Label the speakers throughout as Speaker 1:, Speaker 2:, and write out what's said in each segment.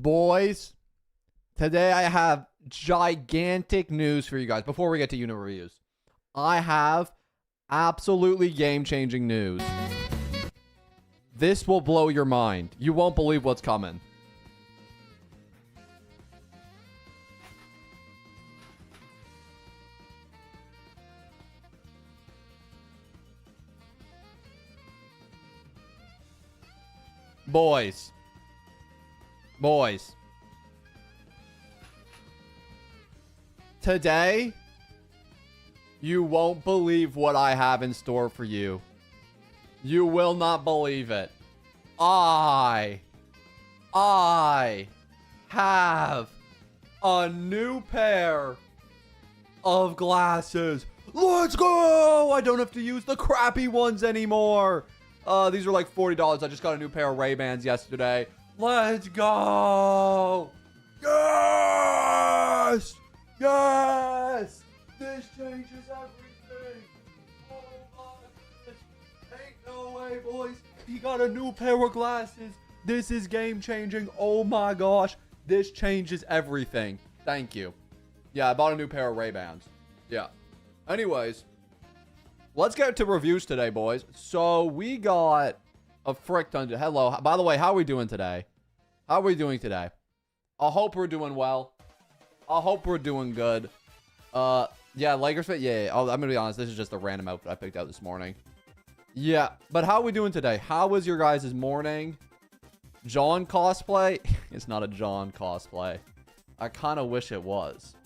Speaker 1: Boys, today I have gigantic news for you guys. Before we get to unit reviews, I have absolutely game-changing news. This will blow your mind. You won't believe what's coming. Boys. Today, you won't believe what I have in store for you. You will not believe it. I have a new pair of glasses. Let's go! I don't have to use the crappy ones anymore. These are like $40. I just got a new pair of Ray-Bans yesterday. Let's go! Yes! Yes! This changes everything. Oh my goodness. Ain't no way, boys. He got a new pair of glasses. This is game changing. Oh my gosh. This changes everything. Thank you. Yeah, I bought a new pair of Ray-Bans. Yeah. Anyways, let's get to reviews today, boys. So we got a frick ton. Hello. By the way, how are we doing today? How are we doing today? I hope we're doing well. I hope we're doing good. Yeah, Lakers fit. Yeah. Oh, I'm gonna be honest. This is just a random outfit I picked out this morning. Yeah, but how are we doing today? How was your guys' morning? John cosplay? It's not a John cosplay. I kind of wish it was.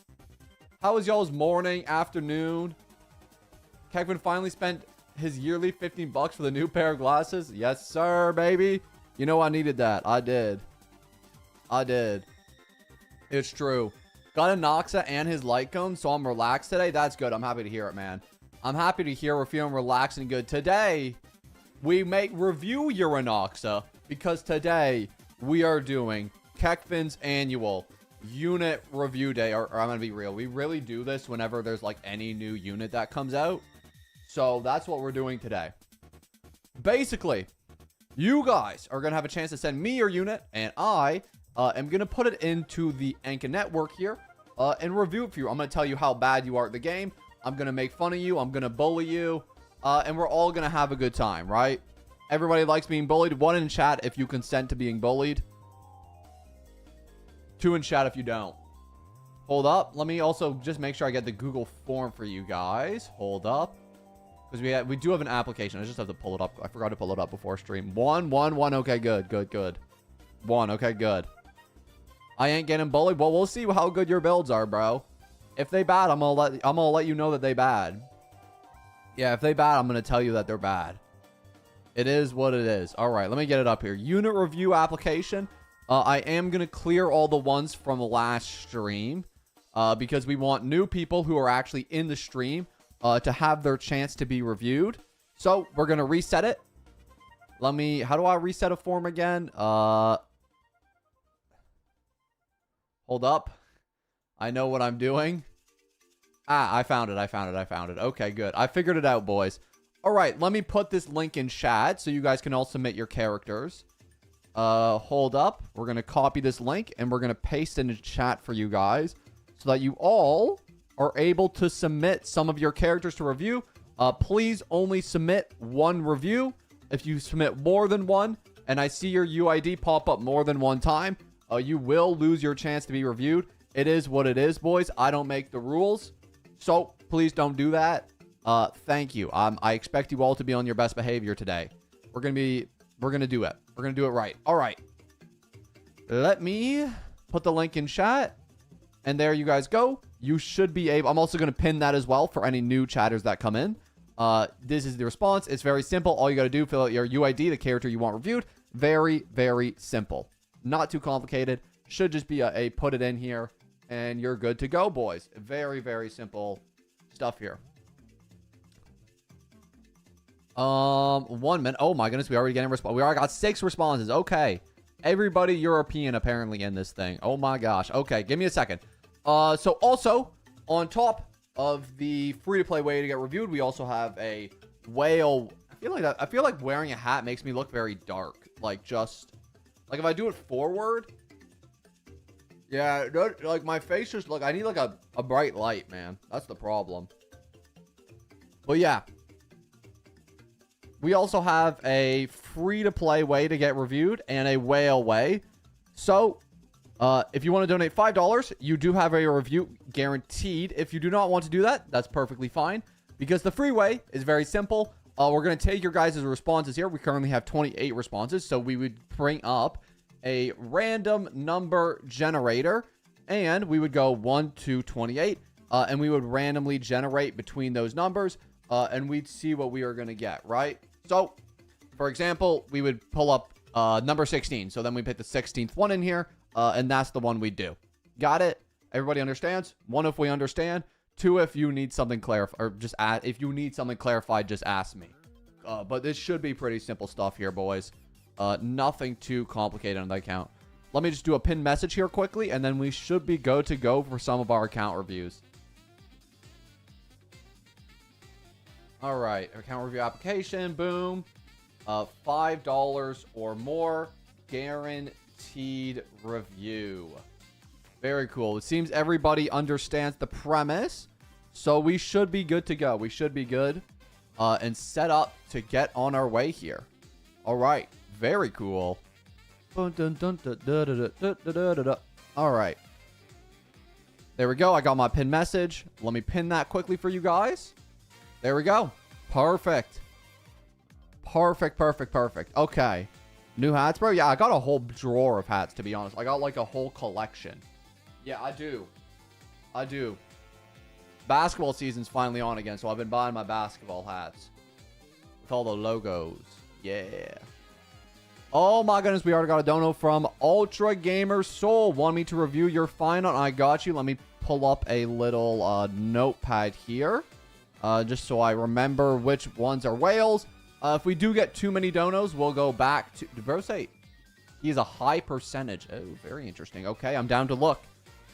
Speaker 1: How was y'all's morning, afternoon? Kekvin finally spent his yearly $15 for the new pair of glasses. Yes, sir, baby. You know I needed that. I did. It's true. Got a Noxa and his light cone, so I'm relaxed today. That's good. I'm happy to hear it, man. I'm happy to hear we're feeling relaxed and good. Today, we make review your Noxa because today we are doing Kekvin's annual unit review day. Or I'm going to be real. We really do this whenever there's like any new unit that comes out. So that's what we're doing today. Basically, you guys are going to have a chance to send me your unit, and I am going to put it into the Anka network here and review it for you. I'm going to tell you how bad you are at the game. I'm going to make fun of you. I'm going to bully you. And we're all going to have a good time, right? Everybody likes being bullied. 1 in chat if you consent to being bullied. 2 in chat if you don't. Hold up. Let me also just make sure I get the Google form for you guys. Hold up. Because we do have an application. I just have to pull it up. I forgot to pull it up before stream. 1. Okay, good. 1. Okay, good. I ain't getting bullied. Well, we'll see how good your builds are, bro. If they bad, I'm gonna let you know that they bad. Yeah, if they bad, I'm gonna tell you that they're bad. It is what it is. All right, let me get it up here. Unit review application. I am gonna clear all the ones from last stream because we want new people who are actually in the stream to have their chance to be reviewed. So we're gonna reset it. How do I reset a form again? Hold up. I know what I'm doing. I found it. Okay, good. I figured it out, boys. All right, let me put this link in chat so you guys can all submit your characters. Hold up. We're going to copy this link and we're going to paste it in the chat for you guys so that you all are able to submit some of your characters to review. Please only submit 1 review. If you submit more than 1 and I see your UID pop up more than 1 time, you will lose your chance to be reviewed. It is what it is, boys. I don't make the rules. So please don't do that. Thank you. I expect you all to be on your best behavior today. We're going to do it. We're going to do it right. All right. Let me put the link in chat. And there you guys go. You should be able. I'm also going to pin that as well for any new chatters that come in. This is the response. It's very simple. All you got to do, fill out your UID, the character you want reviewed. Very, very simple. Not too complicated. Should just be a put it in here and you're good to go, boys. Very, very simple stuff here. 1 minute. Oh my goodness, we already getting response. We already got 6 responses. Okay. Everybody European apparently in this thing. Oh my gosh. Okay, give me a second. So also on top of the free-to-play way to get reviewed, we also have a whale. I feel like wearing a hat makes me look very dark. Like if I do it forward, Yeah, like my face just look. I need like a bright light, man. That's the problem. But yeah. We also have a free-to-play way to get reviewed and a whale way. So, if you want to donate $5, you do have a review guaranteed. If you do not want to do that, that's perfectly fine. Because the free way is very simple. We're going to take your guys' responses here. We currently have 28 responses. So, we would bring up a random number generator. And we would go 1 to 28. And we would randomly generate between those numbers. And we'd see what we are going to get, right? So, for example, we would pull up number 16. So then we put the 16th one in here, and that's the one we do. Got it? Everybody understands? 1, if we understand. 2, if you need something clarified, or just if you need something clarified, just ask me. But this should be pretty simple stuff here, boys. Nothing too complicated on the account. Let me just do a pinned message here quickly, and then we should be good to go for some of our account reviews. All right, account review application, boom. $5 or more, guaranteed review. Very cool. It seems everybody understands the premise, so we should be good to go. We should be good and set up to get on our way here. All right, very cool. All right. There we go. I got my pin message. Let me pin that quickly for you guys. There we go. Perfect. Perfect, perfect, perfect. Okay. New hats, bro? Yeah, I got a whole drawer of hats, to be honest. I got like a whole collection. Yeah, I do. I do. Basketball season's finally on again, so I've been buying my basketball hats. With all the logos. Yeah. Oh my goodness, we already got a dono from Ultra Gamer Soul. Want me to review your Phenon? I got you. Let me pull up a little notepad here. Just so I remember which ones are whales. If we do get too many donos, we'll go back to... Did bro say he's a high percentage? Oh, very interesting. Okay, I'm down to look.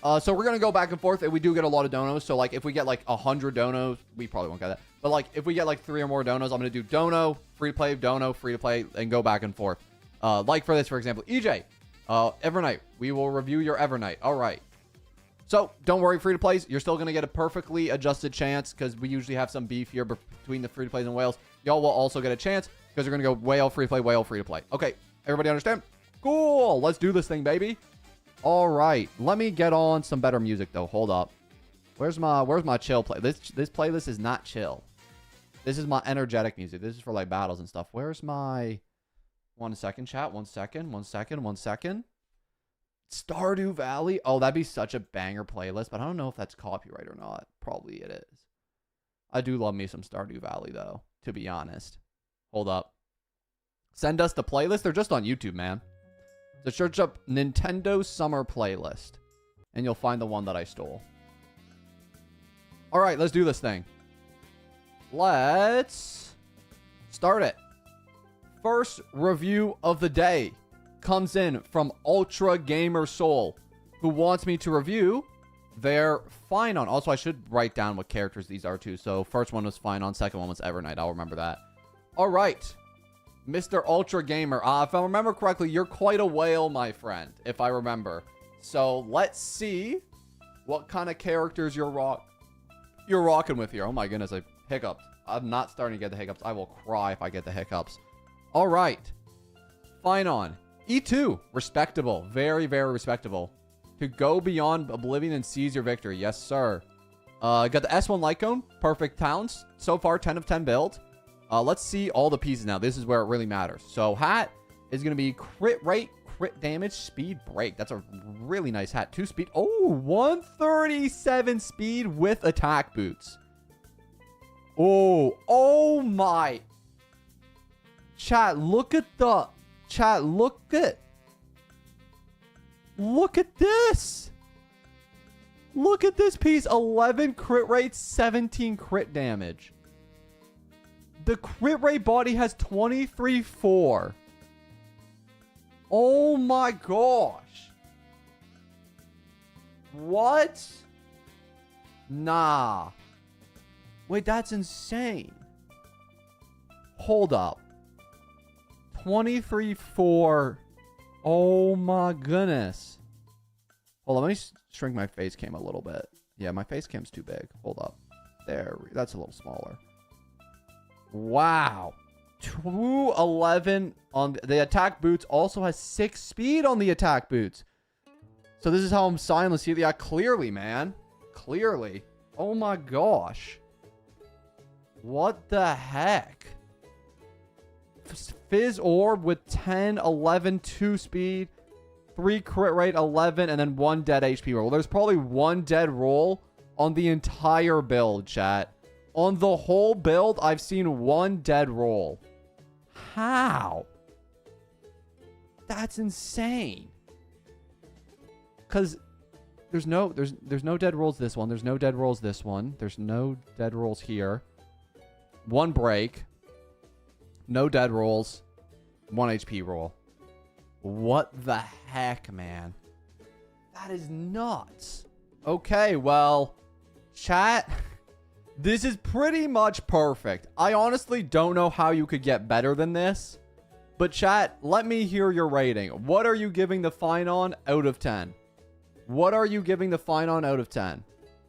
Speaker 1: So we're going to go back and forth. If we do get a lot of donos, so like if we get like 100 donos, we probably won't get that. But like if we get like 3 or more donos, I'm going to do dono, free to play, dono, free to play, and go back and forth. Like for this, for example, EJ, Evernight. We will review your Evernight. All right. So, don't worry, free-to-plays. You're still going to get a perfectly adjusted chance because we usually have some beef here between the free-to-plays and whales. Y'all will also get a chance because you're going to go whale, free-to-play, whale, free-to-play. Okay, everybody understand? Cool. Let's do this thing, baby. All right. Let me get on some better music, though. Hold up. Where's my chill play? This playlist is not chill. This is my energetic music. This is for, like, battles and stuff. Where's my... 1 second, chat. 1 second. 1 second. 1 second. Stardew Valley. Oh, that'd be such a banger playlist, but I don't know if that's copyright or not. Probably it is. I do love me some Stardew Valley, though, to be honest. Hold up. Send us the playlist. They're just on YouTube, man. So search up Nintendo Summer Playlist, and you'll find the one that I stole. All right, let's do this thing. Let's start it. First review of the day comes in from Ultra Gamer Soul, who wants me to review their Phenon. Also, I should write down what characters these are too. So first one was Phenon, second one was Evernight. I'll remember that. All right, Mr. Ultra Gamer. If I remember correctly, you're quite a whale, my friend, if I remember. So let's see what kind of characters you're rocking with here. Oh my goodness, I hiccups. I'm not starting to get the hiccups. I will cry if I get the hiccups. All right, Phenon. E2, respectable. Very, very respectable. To go beyond oblivion and seize your victory. Yes, sir. Got the S1 light cone. Perfect talents. So far, 10 of 10 build. Let's see all the pieces now. This is where it really matters. So, hat is going to be crit rate, crit damage, speed, break. That's a really nice hat. 2 speed. Oh, 137 speed with attack boots. Oh my. Chat, look at the... Chat, look at this. Look at this piece. 11 crit rate, 17 crit damage. The crit rate body has 23.4. Oh my gosh. What? Nah. Wait, that's insane. Hold up. 23.4. Oh my goodness. Hold on, let me shrink my face cam a little bit. Yeah, my face cam's too big. Hold up. There, that's a little smaller. Wow. 211 on the attack boots. Also has 6 speed on the attack boots. So this is how I'm silent. See, yeah, clearly, man. Clearly. Oh my gosh. What the heck? Fizz orb with 10, 11, 2 speed, 3 crit rate, 11, and then 1 dead HP roll. There's probably 1 dead roll on the entire build, chat. On the whole build, I've seen 1 dead roll. How? That's insane. Because there's no dead rolls this one. There's no dead rolls this one. There's no dead rolls here. 1 break. No dead rolls. 1 HP roll. What the heck, man? That is nuts. Okay, well, chat, this is pretty much perfect. I honestly don't know how you could get better than this. But chat, let me hear your rating. What are you giving the Phenon out of 10? What are you giving the Phenon out of 10?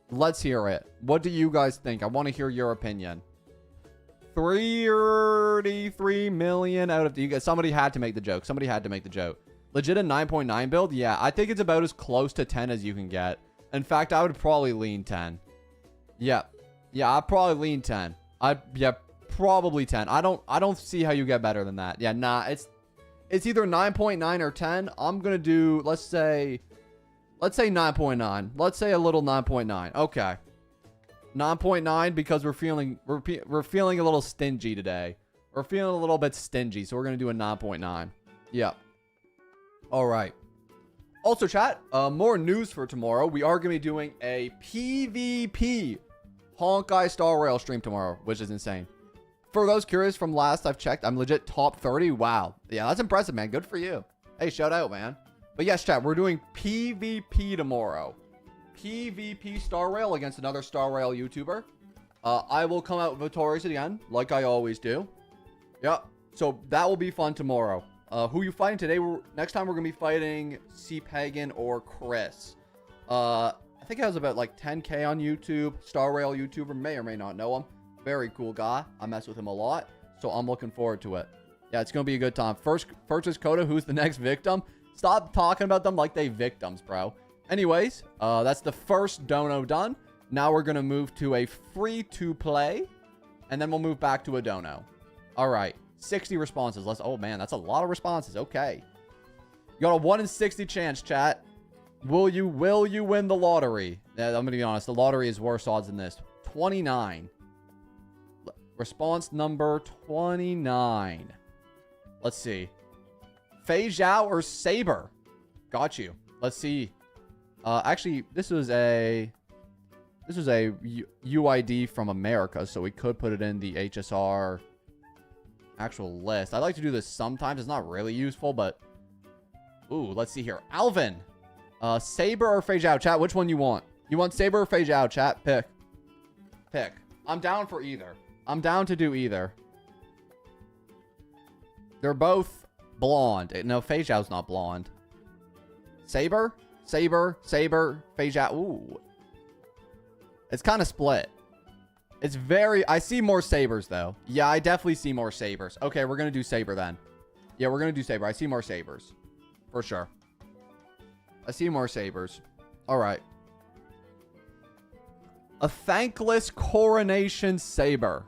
Speaker 1: Let's hear it. What do you guys think? I want to hear your opinion. 33 million out of... You guys, somebody had to make the joke. Somebody had to make the joke. Legit a 9.9 build? Yeah, I think it's about as close to 10 as you can get. In fact, I would probably lean 10. Yeah. Yeah, I'd probably lean 10. Yeah, probably 10. I don't see how you get better than that. Yeah, nah, it's either 9.9 or 10. I'm going to do, let's say 9.9. Let's say a little 9.9. Okay. 9.9 because we're feeling a little stingy today. We're feeling a little bit stingy, so we're going to do a 9.9. Yep. All right. Also, chat, more news for tomorrow. We are going to be doing a PvP Honkai Star Rail stream tomorrow, which is insane. For those curious, from last I've checked, I'm legit top 30. Wow. Yeah, that's impressive, man. Good for you. Hey, shout out, man. But yes, chat, we're doing PvP tomorrow. PvP Star Rail against another Star Rail YouTuber. I will come out victorious again, like I always do. Yep. So that will be fun tomorrow. Who you fighting today? Next time we're gonna be fighting C-Pagan or Chris. I think he has about like 10K on YouTube. Star Rail YouTuber, may or may not know him. Very cool guy. I mess with him a lot, so I'm looking forward to it. Yeah, it's gonna be a good time. First is Coda. Who's the next victim? Stop talking about them like they victims, bro. Anyways, that's the first dono done. Now we're going to move to a free-to-play, and then we'll move back to a dono. All right, 60 responses. Oh, man, that's a lot of responses. Okay. You got a 1 in 60 chance, chat. Will you win the lottery? Yeah, I'm going to be honest. The lottery is worse odds than this. 29. Response number 29. Let's see. Fei Zhao or Saber? Got you. Let's see. Actually, this was a UID from America, so we could put it in the HSR actual list. I like to do this sometimes. It's not really useful, but ooh, let's see here. Alvin, Saber or Fei Zhao? Chat, which one you want? You want Saber or Fei Zhao? Chat, pick. I'm down for either. I'm down to do either. They're both blonde. No, Fei Zhao's not blonde. Saber, Fei Zhao. Ooh. It's kind of split. It's very... I see more Sabers, though. Yeah, I definitely see more Sabers. Okay, we're going to do Saber, then. Yeah, we're going to do Saber. I see more Sabers. For sure. I see more Sabers. All right. A Thankless Coronation Saber.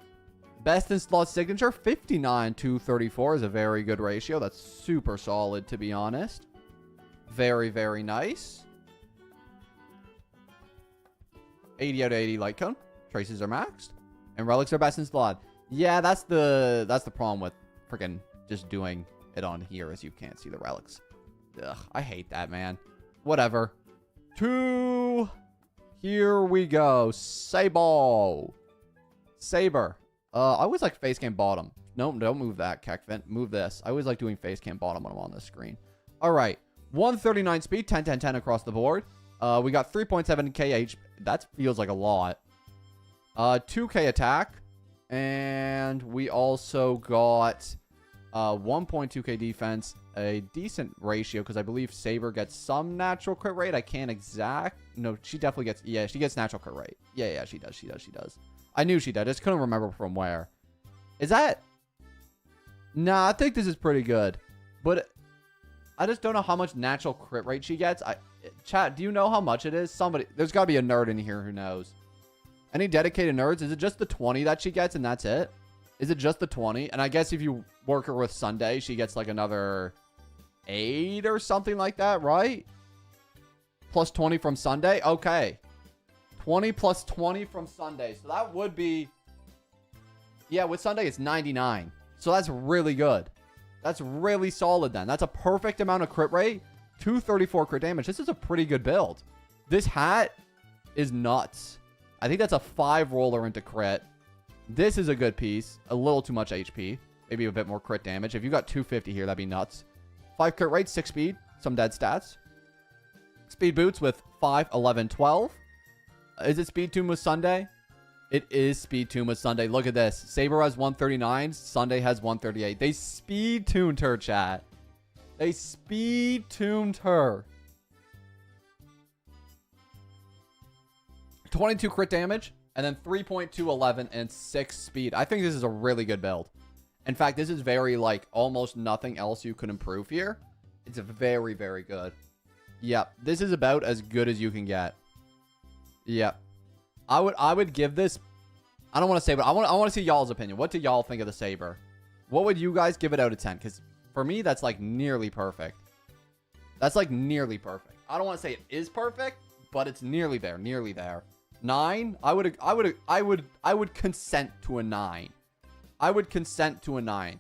Speaker 1: Best in slot signature, 59 to 34 is a very good ratio. That's super solid, to be honest. Very, very nice. 80 out of 80 light cone. Traces are maxed. And relics are best in slot. Yeah, that's the problem with freaking just doing it on here, as you can't see the relics. Ugh, I hate that, man. Whatever. 2. Here we go. Saber. I always like face cam bottom. Nope, don't move that, Kekvin. Move this. I always like doing face cam bottom when I'm on the screen. All right. 139 speed, 10, 10, 10 across the board. We got 3.7k HP. That feels like a lot. 2k attack. And we also got 1.2k defense a decent ratio because I believe Saber gets some natural crit rate. I can't exact. No, she definitely gets. Yeah, she gets natural crit rate. Yeah, she does. She does. I knew she did. I just couldn't remember from where. Is that? Nah, I think this is pretty good. But I just don't know how much natural crit rate she gets. Chat, do you know how much it is? Somebody, there's got to be a nerd in here who knows. Any dedicated nerds? Is it just the 20 that she gets and that's it? Is it just the 20? And I guess if you work her with Sunday, she gets like another 8 or something like that, right? Plus 20 from Sunday? Okay. 20 plus 20 from Sunday. So that would be... Yeah, with Sunday, it's 99. So that's really good. That's really solid then. That's a perfect amount of crit rate. 234 crit damage. This is a pretty good build. This hat is nuts. I think that's a 5 roller into crit. This is a good piece. A little too much HP. Maybe a bit more crit damage. If you got 250 here, that'd be nuts. 5 crit rate, 6 speed. Some dead stats. Speed boots with 5, 11, 12. Is it speed tuned with Sunday? It is speed tuned with Sunday. Look at this. Saber has 139. Sunday has 138. They speed tuned her, chat. They speed tuned her. 22 crit damage, and then 3.211 and 6 speed. I think this is a really good build. In fact, this is very, like, almost nothing else you could improve here. It's very, very good. Yep, this is about as good as you can get. Yep. I would give this... I don't want to say, but I want to see y'all's opinion. What do y'all think of the Saber? What would you guys give it out of 10? Because for me, that's, like, nearly perfect. That's, like, nearly perfect. I don't want to say it is perfect, but it's nearly there. Nearly there. 9, I would consent to a 9. I would consent to a 9.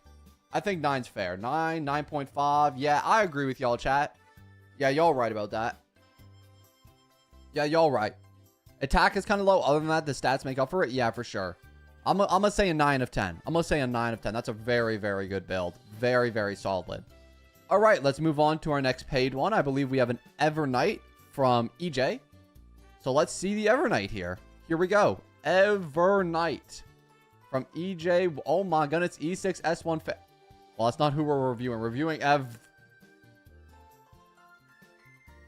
Speaker 1: I think 9's fair. 9, 9.5. Yeah, I agree with y'all, chat. Yeah, y'all right about that. Yeah, y'all right. Attack is kind of low. Other than that, the stats make up for it. Yeah, for sure. I'm gonna say a 9 of 10. I'm gonna say a 9 of 10. That's a very, very good build. Very, very solid. All right, let's move on to our next paid one. I believe we have an Evernight from EJ. So let's see the Evernight here. Here we go. Evernight from EJ. Oh my goodness. E6 S1. Well, that's not who we're reviewing. We're reviewing How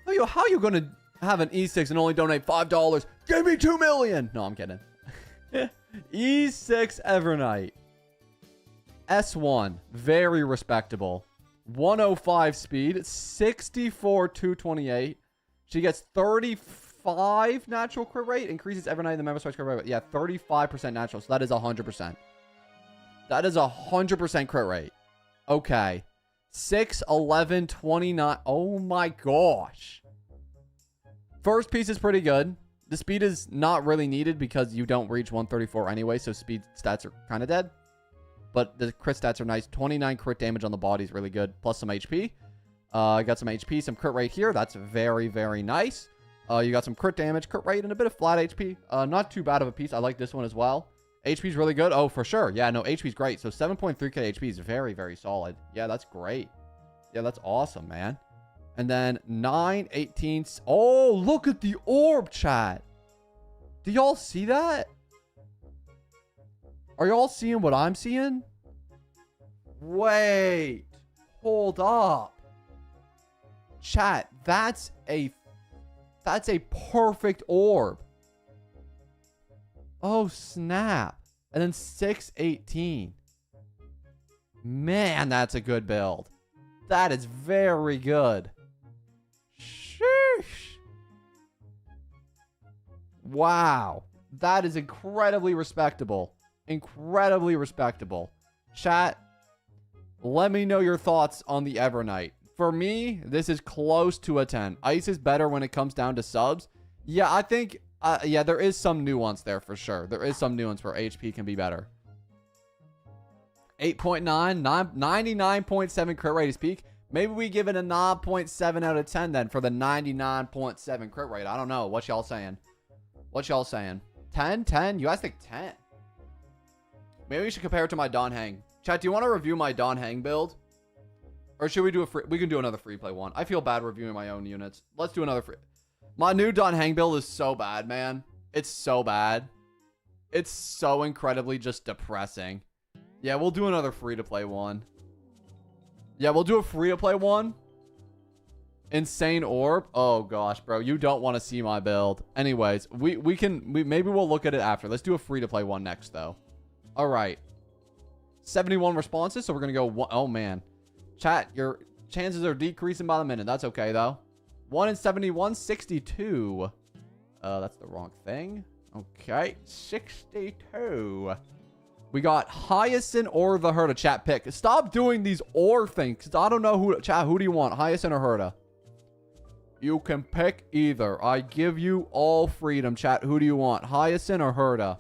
Speaker 1: are you going to have an E6 and only donate $5? Give me 2 million. No, I'm kidding. E6 Evernight. S1. Very respectable. 105 speed. 64 228. She gets 35 natural crit rate. Increases Evernight the member swipe crit rate. Yeah, 35% natural. So that is 100%. That is 100% crit rate. Okay. 6, 11, 29. Oh my gosh. First piece is pretty good. The speed is not really needed because you don't reach 134 anyway. So speed stats are kind of dead. But the crit stats are nice. 29 crit damage on the body is really good. Plus some HP. Got some HP, some crit rate here. That's very, very nice. You got some crit damage, crit rate, and a bit of flat HP. Not too bad of a piece. I like this one as well. HP is really good. Oh, for sure. Yeah, no, HP is great. So 7.3k HP is very, very solid. Yeah, that's great. Yeah, that's awesome, man. And then 9, 18. Oh, look at the orb, chat. Do y'all see that? Are y'all seeing what I'm seeing? Wait. Hold up. Chat, that's a perfect orb. Oh, snap. And then 618. Man, that's a good build. That is very good. Sheesh. Wow. That is incredibly respectable. Incredibly respectable. Chat, let me know your thoughts on the Evernight. For me, this is close to a 10. Ice is better when it comes down to subs. Yeah, I think... yeah, there is some nuance there for sure. There is some nuance where HP can be better. 8.9, 99.7 crit rate is peak. Maybe we give it a 9.7 out of 10 then for the 99.7 crit rate. I don't know. What y'all saying? What y'all saying? 10? 10? You guys think 10? Maybe we should compare it to my Dan Heng. Chat, do you want to review my Dan Heng build? Or should we do a free... We can do another free play one. I feel bad reviewing my own units. Let's do another free... My new Dan Heng build is so bad, man. It's so bad. It's so incredibly just depressing. Yeah, we'll do another free-to-play one. Yeah, we'll do a free-to-play one. Insane orb. Oh, gosh, bro. You don't want to see my build. Anyways, maybe we'll look at it after. Let's do a free-to-play one next, though. All right. 71 responses, so we're going to go... Oh, man. Chat, your chances are decreasing by the minute. That's okay, though. 1 in 71, 62. That's the wrong thing. Okay, 62. We got Hyacinth or the Herda. Chat, pick. Stop doing these or things. I don't know who... Chat, who do you want? Hyacinth or Herda? You can pick either. I give you all freedom. Chat, who do you want? Hyacinth or Herda?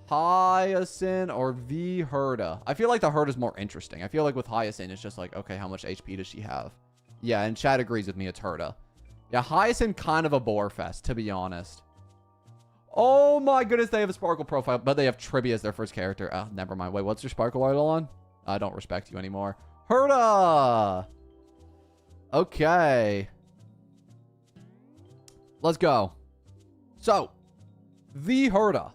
Speaker 1: Hyacinth or the Herda? I feel like the Herda is more interesting. I feel like with Hyacinth, it's just like, okay, how much HP does she have? Yeah, and chat agrees with me. It's Herda. Yeah, Hyacinth kind of a bore fest, to be honest. Oh my goodness, they have a Sparkle profile, but they have Tribby as their first character. Oh, never mind. Wait, what's your Sparkle idol on? I don't respect you anymore. Herda! Okay. Let's go. So, the Herda.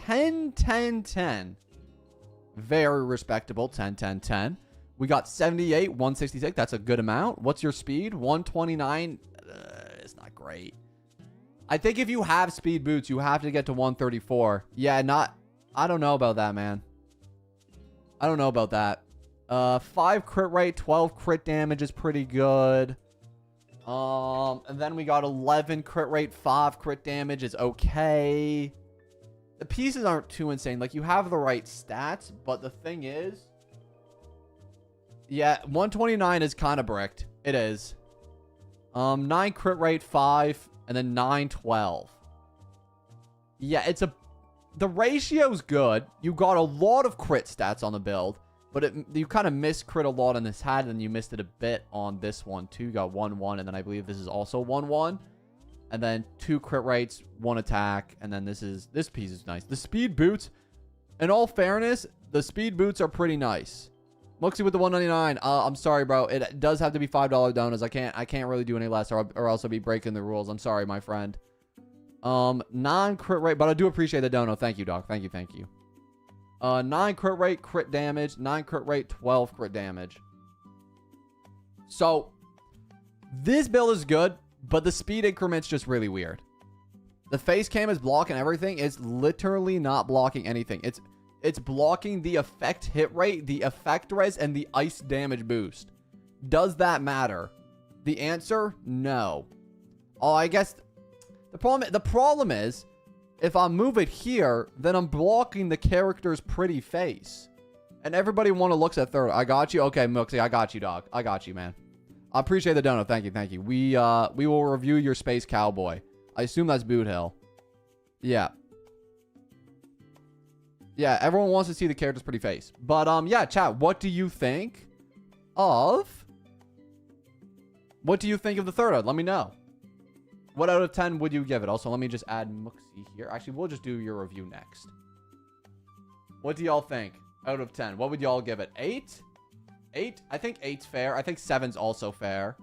Speaker 1: 10, 10, 10. Very respectable. 10, 10, 10. We got 78, 166. That's a good amount. What's your speed? 129. It's not great. I think if you have speed boots, you have to get to 134. Yeah, I don't know about that, man. I don't know about that. 5 crit rate, 12 crit damage is pretty good. And then we got 11 crit rate, 5 crit damage is okay. The pieces aren't too insane. Like, you have the right stats, but the thing is... Yeah, 129 is kind of bricked. It is. 9 crit rate, 5... And then 9, 12. Yeah, the ratio's good. You got a lot of crit stats on the build. But you kind of missed crit a lot on this hat. And you missed it a bit on this one too. You got 1, 1. And then I believe this is also 1, 1. And then 2 crit rates, 1 attack. And then this piece is nice. The speed boots, in all fairness, the speed boots are pretty nice. Muxie with the 199. I'm sorry, bro. It does have to be $5 donos. I can't really do any less, or else I'll be breaking the rules. I'm sorry, my friend. Non-crit rate, but I do appreciate the dono. Thank you, dog. Thank you. 9 crit rate, crit damage. 9 crit rate, 12 crit damage. So, this build is good, but the speed increment's just really weird. The face cam is blocking everything. It's literally not blocking anything. It's blocking the effect hit rate, the effect res, and the ice damage boost. Does that matter? The answer, no. Oh, I guess the problem is, if I move it here, then I'm blocking the character's pretty face. And everybody looks at third. I got you. Okay, Muxie, I got you, dog. I got you, man. I appreciate the dono. Thank you. We will review your Space Cowboy. I assume that's Boot Hill. Yeah. Yeah, everyone wants to see the character's pretty face. But, yeah, chat, what do you think of... What do you think of the third? Let me know. What out of 10 would you give it? Also, let me just add Muxie here. Actually, we'll just do your review next. What do y'all think out of 10? What would y'all give it? 8? 8? I think 8's fair. I think 7's also fair.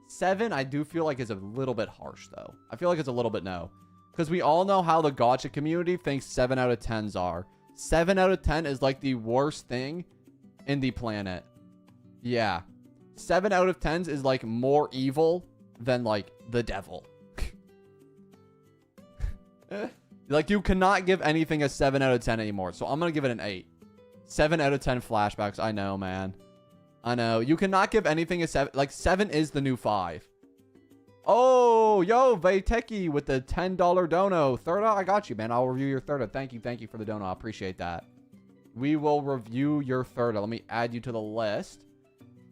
Speaker 1: 7, I do feel like is a little bit harsh, though. I feel like it's a little bit no. Because we all know how the gacha community thinks 7 out of 10s are. 7 out of 10 is like the worst thing in the planet. Yeah. 7 out of 10s is like more evil than like the devil. Like, you cannot give anything a 7 out of 10 anymore. So I'm going to give it an 8. 7 out of 10 flashbacks. I know, man. I know. You cannot give anything a 7. Like, 7 is the new 5. Oh, yo, Vaiteki with the $10 dono. Thirda, I got you, man. I'll review your Thirda. Thank you for the dono. I appreciate that. We will review your Thirda. Let me add you to the list.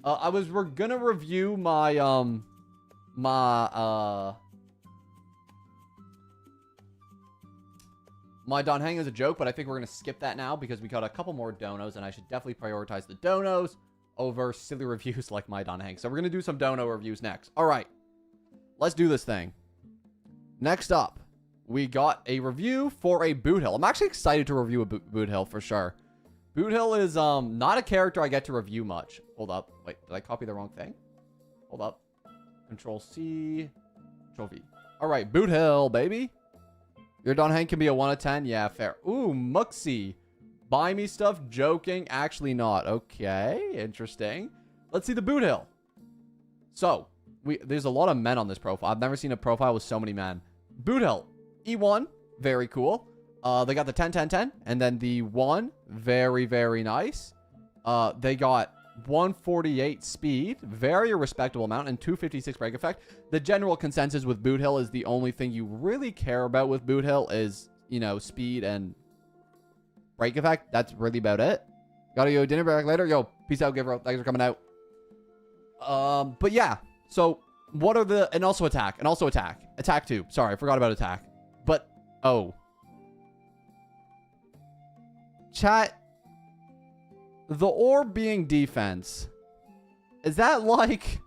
Speaker 1: We're gonna review my, my Dan Heng as a joke, but I think we're gonna skip that now because we got a couple more donos, and I should definitely prioritize the donos over silly reviews like my Dan Heng. So we're gonna do some dono reviews next. All right. Let's do this thing. Next up, we got a review for a Boot Hill. I'm actually excited to review a Boot Hill for sure. Boot Hill is not a character I get to review much. Hold up. Wait, did I copy the wrong thing? Hold up. Control C. Control V. All right, Boot Hill, baby. Your Dan Heng can be a 1 out of 10. Yeah, fair. Ooh, Muxie. Buy me stuff, joking. Actually not. Okay, interesting. Let's see the boot hill. So, there's a lot of men on this profile. I've never seen a profile with so many men. Boot hill. E1. Very cool. They got the 10, 10, 10. And then the 1. Very, very nice. They got 148 speed. Very respectable amount. And 256 brake effect. The general consensus with boot hill is the only thing you really care about with boot hill is, you know, speed and brake effect. That's really about it. Gotta go dinner back later. Yo, peace out, Giver. Thanks for coming out. But yeah. So, what are the... And also attack. And also attack. Attack 2. Sorry, I forgot about attack. But, oh. Chat. The orb being defense. Is that like...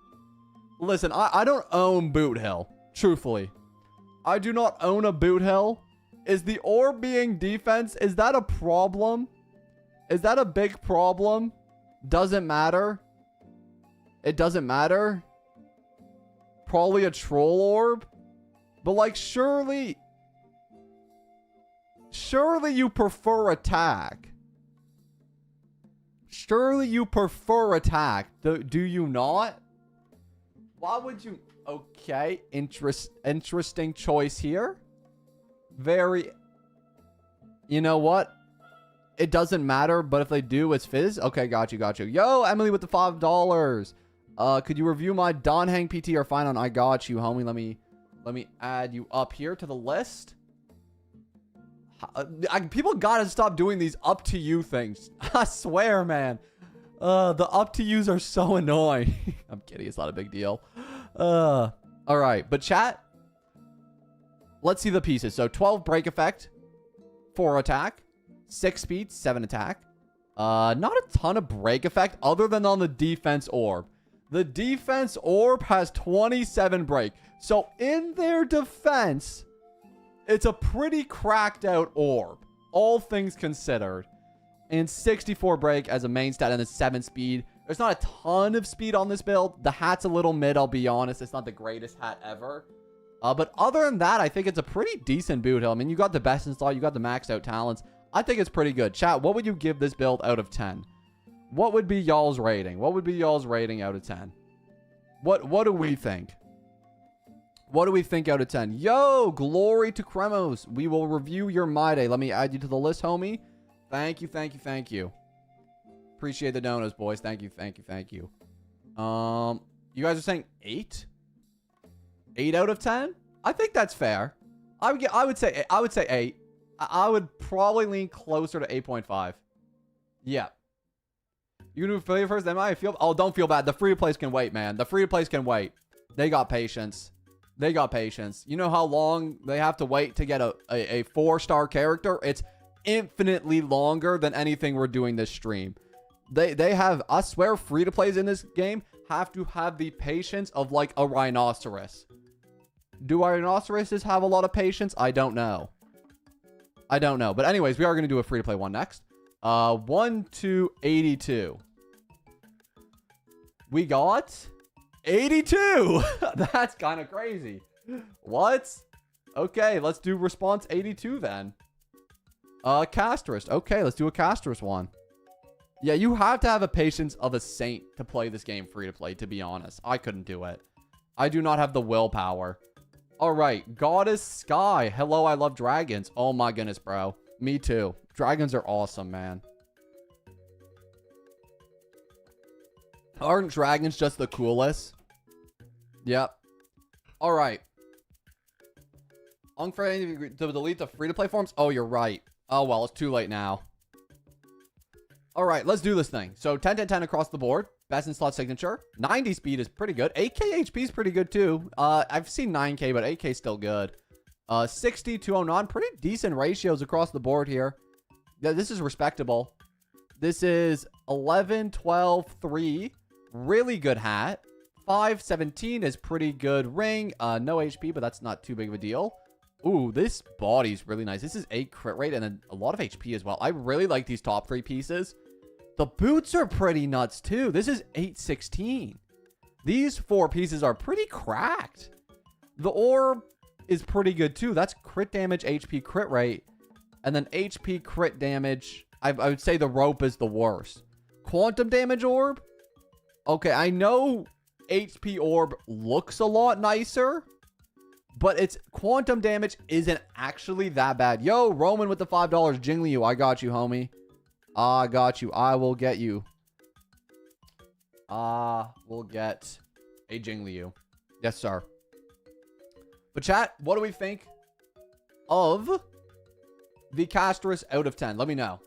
Speaker 1: Listen, I don't own boot hill. Truthfully. I do not own a boot hill. Is the orb being defense? Is that a problem? Is that a big problem? Doesn't matter. It doesn't matter. Probably a troll orb. But like, surely you prefer attack. Surely you prefer attack. Do you not? Why would you... Okay. Interesting choice here. Very... You know what? It doesn't matter, but if they do, it's fizz. Okay, got you. Yo, Emily with the $5. Could you review my Dan Heng PT or Phenon? I got you, homie. Let me add you up here to the list. People gotta stop doing these up to you things. I swear, man. The up to yous are so annoying. I'm kidding. It's not a big deal. All right, but chat. Let's see the pieces. So 12 brake effect, 4 attack, 6 speed, 7 attack. Not a ton of brake effect other than on the defense orb. The defense orb has 27 brake. So in their defense, it's a pretty cracked out orb, all things considered. And 64 brake as a main stat and a 7 speed. There's not a ton of speed on this build. The hat's a little mid, I'll be honest. It's not the greatest hat ever. But other than that, I think it's a pretty decent boot hill. I mean, you got the best install. You got the maxed out talents. I think it's pretty good. Chat, what would you give this build out of 10? What would be y'all's rating? What would be y'all's rating out of 10? What do we think? What do we think out of 10? Yo, glory to Kremos. We will review your My Day. Let me add you to the list, homie. Thank you. Appreciate the donos, boys. Thank you. You guys are saying 8? 8 out of 10? I think that's fair. I would say 8. I would probably lean closer to 8.5. Yeah. You can do affiliate first, then I feel... Oh, don't feel bad. The free-to-plays can wait, man. The free-to-plays can wait. They got patience. You know how long they have to wait to get a 4-star character? It's infinitely longer than anything we're doing this stream. They have... I swear, free-to-plays in this game have to have the patience of, like, a rhinoceros. Do rhinoceroses have a lot of patience? I don't know. But anyways, we are going to do a free-to-play one next. 1 to 82. We got 82. That's kind of crazy. What? Okay, let's do response 82 then. Castas. Okay, let's do a Castas one. Yeah, you have to have a patience of a saint to play this game free-to-play, to be honest. I couldn't do it. I do not have the willpower. All right, Goddess Sky. Hello, I love dragons. Oh my goodness, bro. Me too. Dragons are awesome, man. Aren't dragons just the coolest? Yep. All right. To delete the free-to-play forms? Oh, you're right. Oh, well, it's too late now. All right, let's do this thing. So 10, 10, 10 across the board. Best in slot signature. 90 speed is pretty good. 8k HP is pretty good too. I've seen 9k, but 8k is still good. 60, 209. Pretty decent ratios across the board here. Yeah, this is respectable. This is 11, 12, 3. Really good hat. 5, 17 is pretty good ring. No HP, but that's not too big of a deal. Ooh, this body's really nice. This is 8 crit rate and a lot of HP as well. I really like these top 3 pieces. The boots are pretty nuts too. This is 816. These 4 pieces are pretty cracked. The orb is pretty good too. That's crit damage, HP crit rate. And then HP crit damage. I would say the rope is the worst. Quantum damage orb. Okay, I know HP Orb looks a lot nicer, but its quantum damage isn't actually that bad. Yo, Roman with the $5. Jingliu, I got you, homie. I got you. I will get you. We'll get a Jingliu. Yes, sir. But chat, what do we think of the Castas out of 10? Let me know.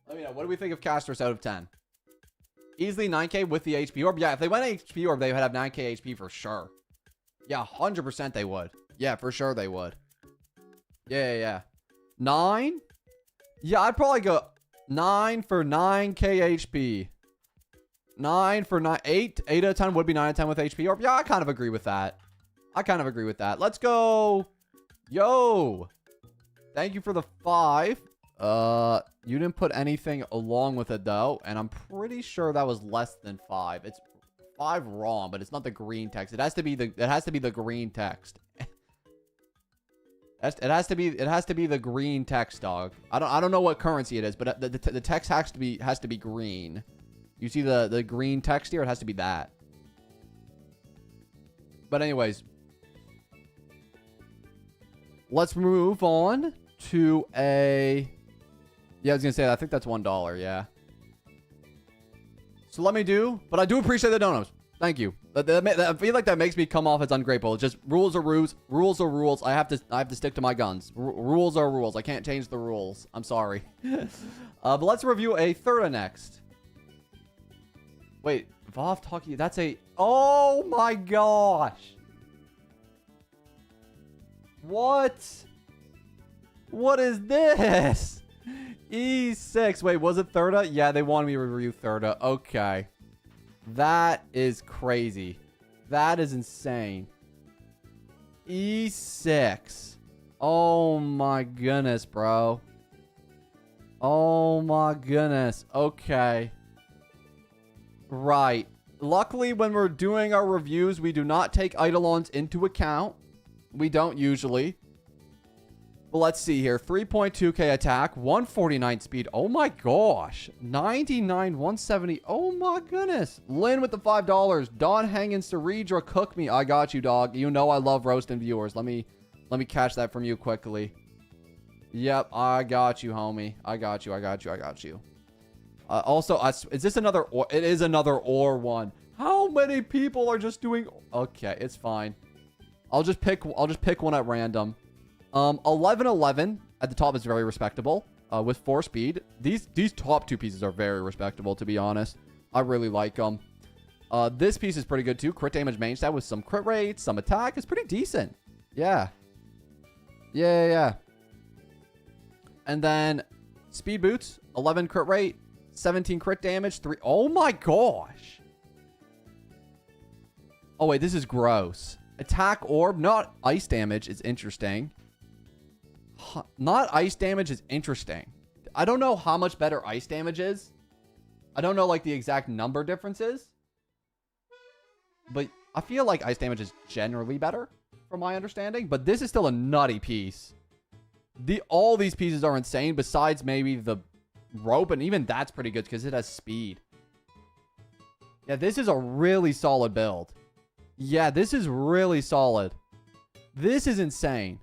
Speaker 1: Let me know. What do we think of Castas out of 10? Easily 9k with the HP Orb. Yeah, if they went HP Orb, they would have 9k HP for sure. Yeah, 100% they would. Yeah, for sure they would. Yeah. 9? Yeah, I'd probably go 9 for 9k HP. 9 for 9. 8 out of 10 would be 9 out of 10 with HP Orb. Yeah, I kind of agree with that. Let's go. Yo. Thank you for the 5. You didn't put anything along with it though, and I'm pretty sure that was less than 5. It's 5 wrong, but it's not the green text. It has to be the green text. It has to be the green text, dog. I don't know what currency it is, but the text has to be green. You see the green text here? It has to be that. But anyways, let's move on to a... Yeah, I was going to say, I think that's $1, yeah. So let me do... But I do appreciate the donos. Thank you. I feel like that makes me come off as ungrateful. It's just rules are rules. Rules are rules. I have to stick to my guns. Rules are rules. I can't change the rules. I'm sorry. But let's review a Thirda next. Wait, Vav Taki, that's a... Oh my gosh. What? What is this? E6. Wait, was it Thirda? Yeah, they wanted me to review Thirda. Okay. That is crazy. That is insane. E6. Oh my goodness, bro. Oh my goodness. Okay. Right. Luckily, when we're doing our reviews, we do not take Eidolons into account. We don't usually. But let's see here. 3.2k attack. 149 speed. Oh my gosh. 99, 170. Oh my goodness. Lynn with the $5. Dan Heng and Cedra, cook me. I got you, dog. You know I love roasting viewers. Let me catch that from you quickly. Yep, I got you, homie. I got you. Also, is this another or? It is another or one. How many people are just doing... Okay, it's fine. I'll just pick one at random. 1111 at the top is very respectable. With 4 speed. These top 2 pieces are very respectable, to be honest. I really like them. This piece is pretty good too. Crit damage main stat with some crit rates, some attack. It's pretty decent. Yeah. Yeah. And then speed boots, 11 crit rate, 17 crit damage, 3. Oh my gosh. Oh wait, this is gross. Attack orb, not ice damage, is interesting. Not ice damage is interesting. I don't know how much better ice damage is. I don't know like the exact number differences. But I feel like ice damage is generally better from my understanding. But this is still a nutty piece. All these pieces are insane besides maybe the rope. And even that's pretty good because it has speed. Yeah, this is a really solid build. Yeah, this is really solid. This is insane.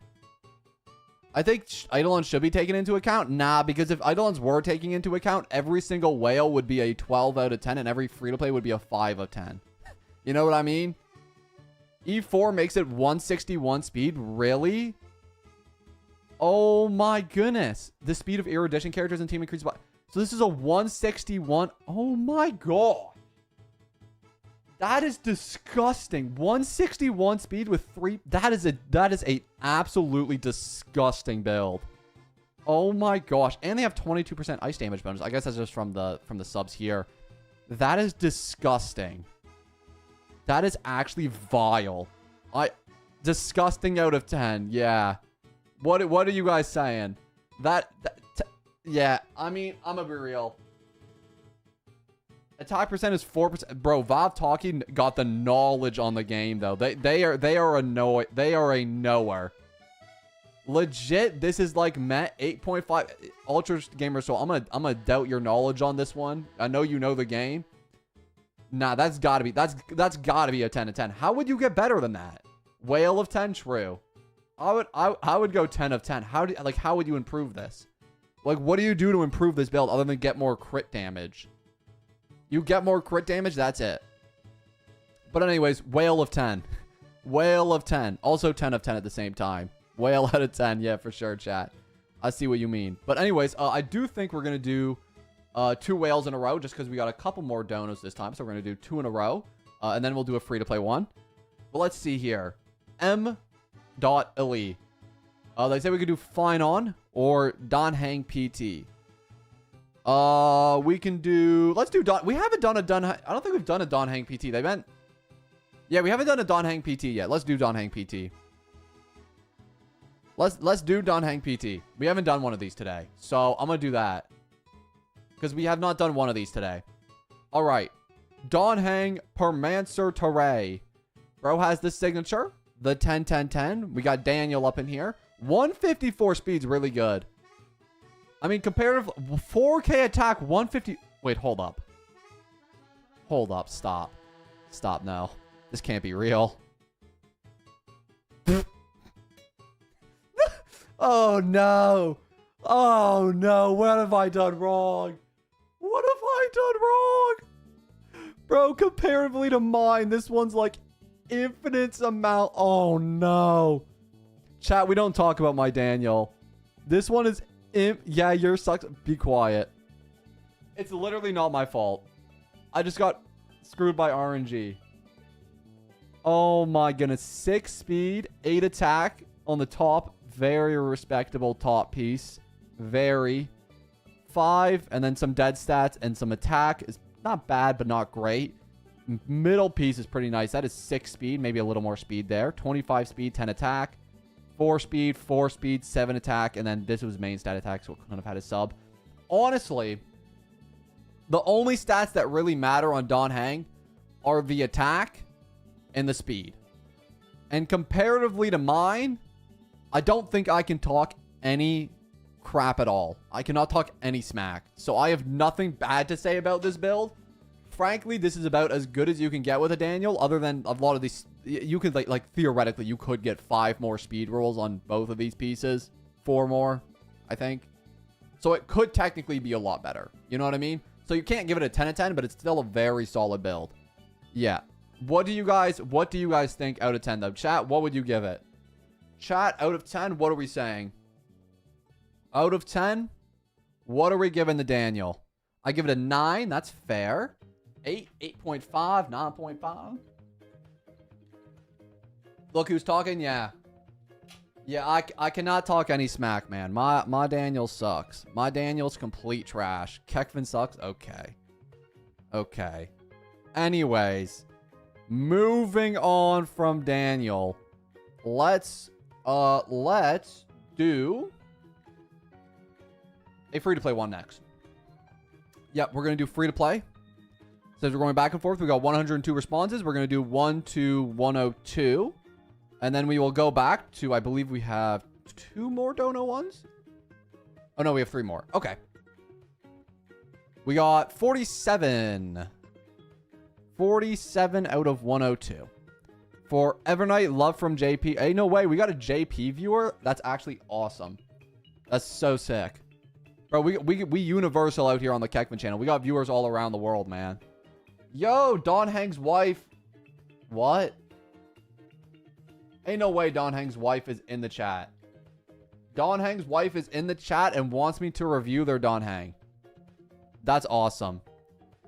Speaker 1: I think Eidolons should be taken into account. Nah, because if Eidolons were taking into account, every single whale would be a 12 out of 10 and every free-to-play would be a 5 of 10. You know what I mean? E4 makes it 161 speed. Really? Oh my goodness. The speed of erudition characters in team increases by... So this is a 161. Oh my god. That is disgusting. 161 speed with 3. That is a absolutely disgusting build. Oh my gosh. And they have 22% ice damage bonus. I guess that's just from the subs here. That is disgusting. That is actually vile. Disgusting out of 10. Yeah. What are you guys saying? Yeah. I mean, I'm gonna be real. Attack percent is 4%. Bro, Vav Talking got the knowledge on the game though. They are a knower. Legit, this is like Met 8.5 Ultra Gamer. So I'm gonna doubt your knowledge on this one. I know you know the game. Nah, that's gotta be a 10 of 10. How would you get better than that? Whale of 10, true. I would go 10 of 10. How would you improve this? Like, what do you do to improve this build other than get more crit damage? You get more crit damage, that's it. But anyways, whale of 10. Whale of 10. Also 10 of 10 at the same time. Whale out of 10. Yeah, for sure, chat. I see what you mean. But anyways, I do think we're going to do 2 whales in a row just because we got a couple more donos this time. So we're going to do 2 in a row. And then we'll do a free-to-play one. But let's see here. M.Eli. They say we could do Phenon or Dan Heng PT. We can do... Let's do... We haven't done a Dan... I don't think we've done a Dan Heng PT. They meant... Yeah, we haven't done a Dan Heng PT yet. Let's do Dan Heng PT. Let's do Dan Heng PT. We haven't done one of these today. So, I'm going to do that. Because we have not done one of these today. Alright. Dan Heng Permancer Teray. Bro has the signature. The 10-10-10. We got Daniel up in here. 154 speed's really good. I mean, comparative 4K attack, 150. Wait, hold up. Hold up. Stop. Stop now. This can't be real. Oh, no. Oh, no. What have I done wrong? What have I done wrong? Bro, comparatively to mine, this one's like infinite amount. Oh, no. Chat, we don't talk about my Daniel. This one is... Yeah, yours sucks. Be quiet. It's literally not my fault. I just got screwed by RNG. Oh my goodness. 6 speed, 8 attack on the top. Very respectable top piece. Very. 5, and then some dead stats and some attack. Is not bad, but not great. Middle piece is pretty nice. That is 6 speed, maybe a little more speed there. 25 speed, 10 attack. 4 speed, 7 attack, and then this was main stat attack, so it couldn't have had a sub. Honestly, the only stats that really matter on Dan Heng are the attack and the speed. And comparatively to mine, I don't think I can talk any crap at all. I cannot talk any smack. So I have nothing bad to say about this build. Frankly, this is about as good as you can get with a Daniel, other than a lot of these... You could, like theoretically, you could get 5 more speed rolls on both of these pieces. 4 more, I think. So it could technically be a lot better. You know what I mean? So you can't give it a 10 of 10, but it's still a very solid build. Yeah. What do you guys think out of 10, though? Chat, what would you give it? Chat, out of 10, what are we saying? Out of 10, what are we giving the Daniel? I give it a 9. That's fair. 8, 8.5, 9.5. Look who's talking. Yeah. Yeah, I cannot talk any smack, man. My Daniel sucks. My Daniel's complete trash. Kekvin sucks. Okay. Okay. Anyways, moving on from Daniel. Let's do a free-to-play one next. Yep, we're going to do free-to-play. Says we're going back and forth. We got 102 responses. We're going to do 1 to 102. And then we will go back to, I believe we have 2 more dono ones. Oh, no, we have 3 more. Okay. We got 47. 47 out of 102. For Evernight, love from JP. Hey, no way. We got a JP viewer? That's actually awesome. That's so sick. Bro, we universal out here on the Kekvin channel. We got viewers all around the world, man. Yo, Dan Heng's wife. What? Ain't no way Dan Heng's wife is in the chat. Dan Heng's wife is in the chat and wants me to review their Dan Heng. That's awesome.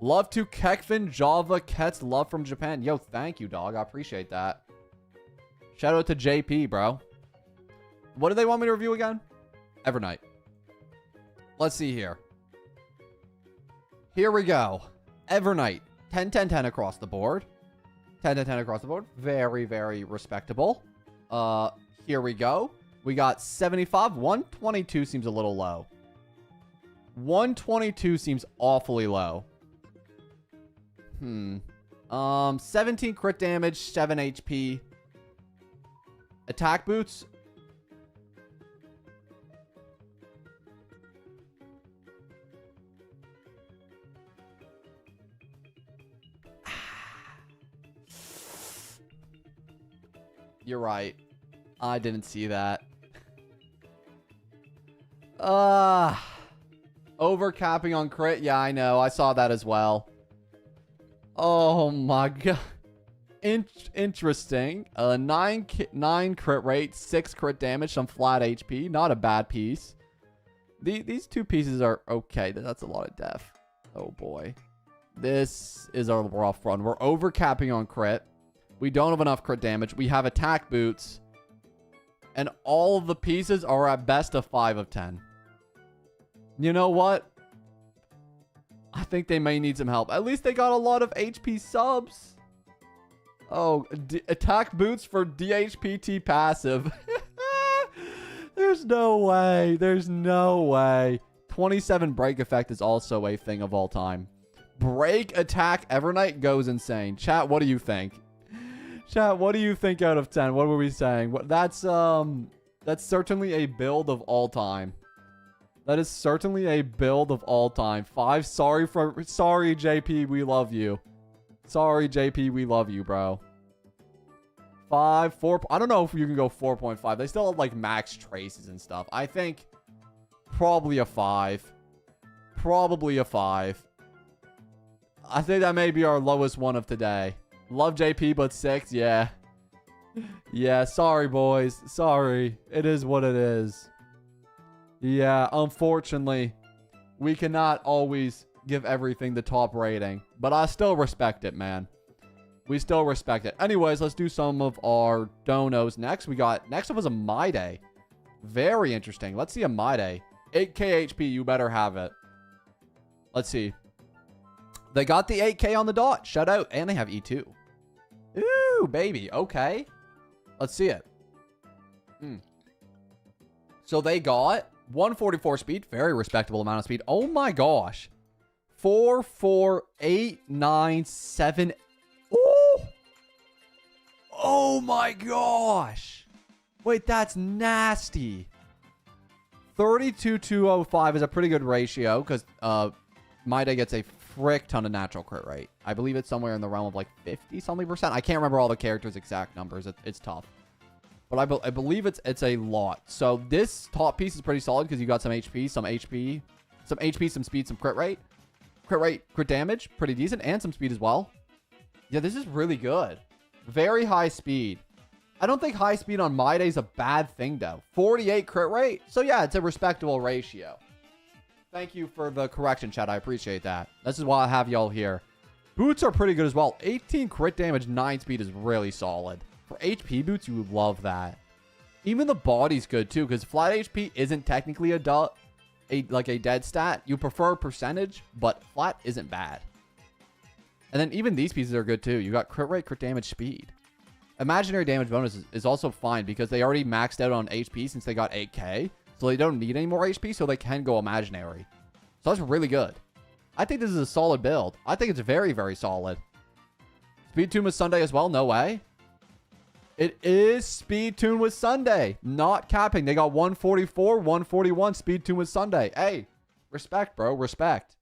Speaker 1: Love to Kekvin, Java, Kets, love from Japan. Yo, thank you, dog. I appreciate that. Shout out to JP, bro. What do they want me to review again? Evernight. Let's see here. Here we go. Evernight. 10, 10, 10 across the board. 10 to 10 across the board. Very, very respectable. Here we go. We got 75. 122 seems a little low. 122 seems awfully low. 17 crit damage, 7 HP. Attack boots. You're right. I didn't see that. Overcapping on crit. Yeah, I know. I saw that as well. Oh my god. Interesting. 9 crit rate, 6 crit damage, some flat HP. Not a bad piece. These two pieces are okay. That's a lot of def. Oh boy. This is a rough run. We're overcapping on crit. We don't have enough crit damage. We have attack boots. And all of the pieces are at best a 5 of 10. You know what? I think they may need some help. At least they got a lot of HP subs. Oh, attack boots for DHPT passive. There's no way. There's no way. 27 break effect is also a thing of all time. Break attack Evernight goes insane. Chat, what do you think? Chat, what do you think out of 10? What were we saying? That's certainly a build of all time. That is certainly a build of all time. 5. Sorry, JP, we love you. Sorry, JP, we love you, bro. 5, 4. I don't know if you can go 4.5. They still have like max traces and stuff. I think probably a 5. Probably a 5. I think that may be our lowest one of today. Love JP, but 6. Yeah. Yeah, sorry, boys. Sorry. It is what it is. Yeah, unfortunately, we cannot always give everything the top rating. But I still respect it, man. We still respect it. Anyways, let's do some of our donos next. Next up was a My Day. Very interesting. Let's see a My Day. 8k HP, you better have it. Let's see. They got the 8k on the dot. Shout out. And they have E2. Ooh, baby. Okay. Let's see it. So they got 144 speed. Very respectable amount of speed. Oh my gosh. 4, 4, 8, 9, 7. Ooh. Oh my gosh. Wait, that's nasty. 32-205 is a pretty good ratio because My Day gets a frick ton of natural crit rate. I believe it's somewhere in the realm of like 50-something%. I can't remember all the characters' exact numbers. It's tough. But I believe it's a lot. So this top piece is pretty solid because you got some HP, some speed, some crit rate. Crit damage, pretty decent, and some speed as well. Yeah, this is really good. Very high speed. I don't think high speed on My Day is a bad thing, though. 48 crit rate. So yeah, it's a respectable ratio. Thank you for the correction, chat. I appreciate that. This is why I have y'all here. Boots are pretty good as well. 18 crit damage, 9 speed is really solid. For HP boots, you would love that. Even the body's good, too, because flat HP isn't technically a dead stat. You prefer percentage, but flat isn't bad. And then even these pieces are good, too. You got crit rate, crit damage, speed. Imaginary damage bonus is also fine because they already maxed out on HP since they got 8k. So they don't need any more HP, so they can go imaginary. So that's really good. I think this is a solid build. I think it's very, very solid. Speed tune with Sunday as well? No way. It is speed tune with Sunday. Not capping. They got 144, 141 speed tune with Sunday. Hey, respect, bro. Respect.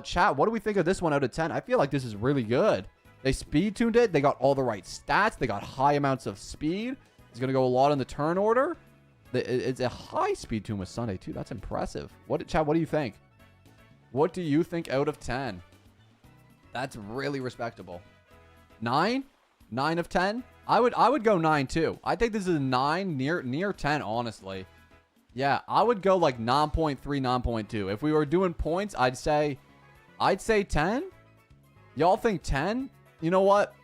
Speaker 1: Chat, what do we think of this one out of 10? I feel like this is really good. They speed tuned it. They got all the right stats. They got high amounts of speed. It's going to go a lot in the turn order. It's a high speed tune with Sunday, too. That's impressive. Chat, what do you think? What do you think out of 10? That's really respectable. 9? 9 of 10? I would go 9, too. I think this is a 9 near 10, honestly. Yeah, I would go like 9.3, 9.2. If we were doing points, I'd say 10. Y'all think 10? You know what?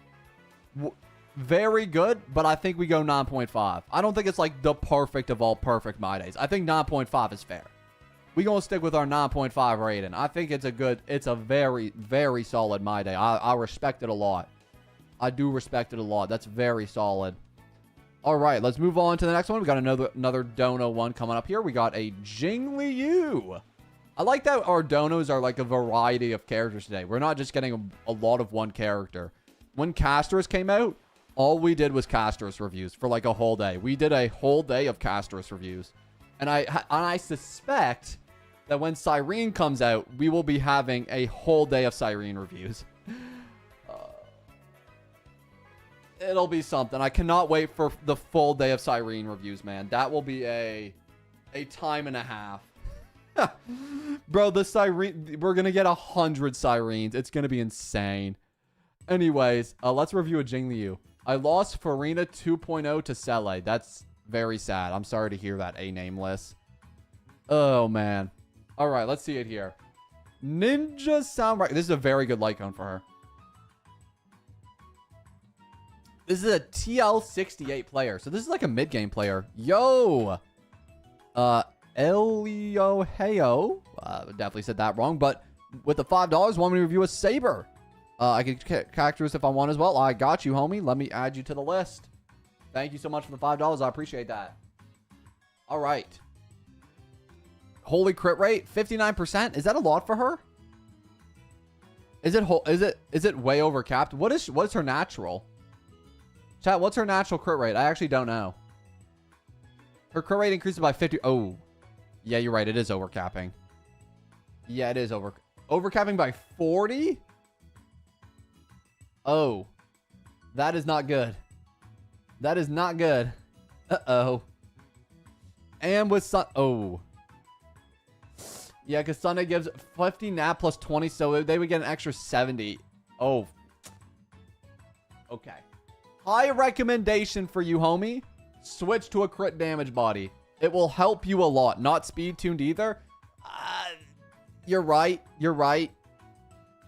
Speaker 1: Very good, but I think we go 9.5. I don't think it's like the perfect of all perfect My Days. I think 9.5 is fair. We gonna stick with our 9.5 rating. I think it's a very, very solid My Day. I respect it a lot. I do respect it a lot. That's very solid. All right, let's move on to the next one. We got another dono one coming up here. We got a Jingliu. I like that our donos are like a variety of characters today. We're not just getting a lot of one character. When Castas came out, all we did was Castas reviews for like a whole day. We did a whole day of Castas reviews. And I suspect that when Cyrene comes out, we will be having a whole day of Cyrene reviews. It'll be something. I cannot wait for the full day of Siren reviews, man. That will be a time and a half. Bro, the Siren, we're going to get 100 Sirens. It's going to be insane. Anyways, let's review a Jingliu. I lost Farina 2.0 to Sele. That's very sad. I'm sorry to hear that, A nameless. Oh, man. All right, let's see it here. Ninja Soundbite. This is a very good light cone for her. This is a TL68 player. So this is like a mid-game player. Yo! Elio Heyo. Definitely said that wrong. But with the $5, want me to review a Saber. I can characterize if I want as well. I got you, homie. Let me add you to the list. Thank you so much for the $5. I appreciate that. All right. Holy crit rate, 59%. Is that a lot for her? Is it way overcapped? What's her natural? Chat, what's her natural crit rate? I actually don't know. Her crit rate increases by 50. Oh. Yeah, you're right. It is overcapping. Yeah, it is overcapping by 40. Oh. That is not good. That is not good. Uh-oh. And with Sun... Oh. Yeah, because Sunday gives 50 nat plus 20, so they would get an extra 70. Oh. Okay. High recommendation for you, homie. Switch to a crit damage body. It will help you a lot. Not speed tuned either. You're right. You're right.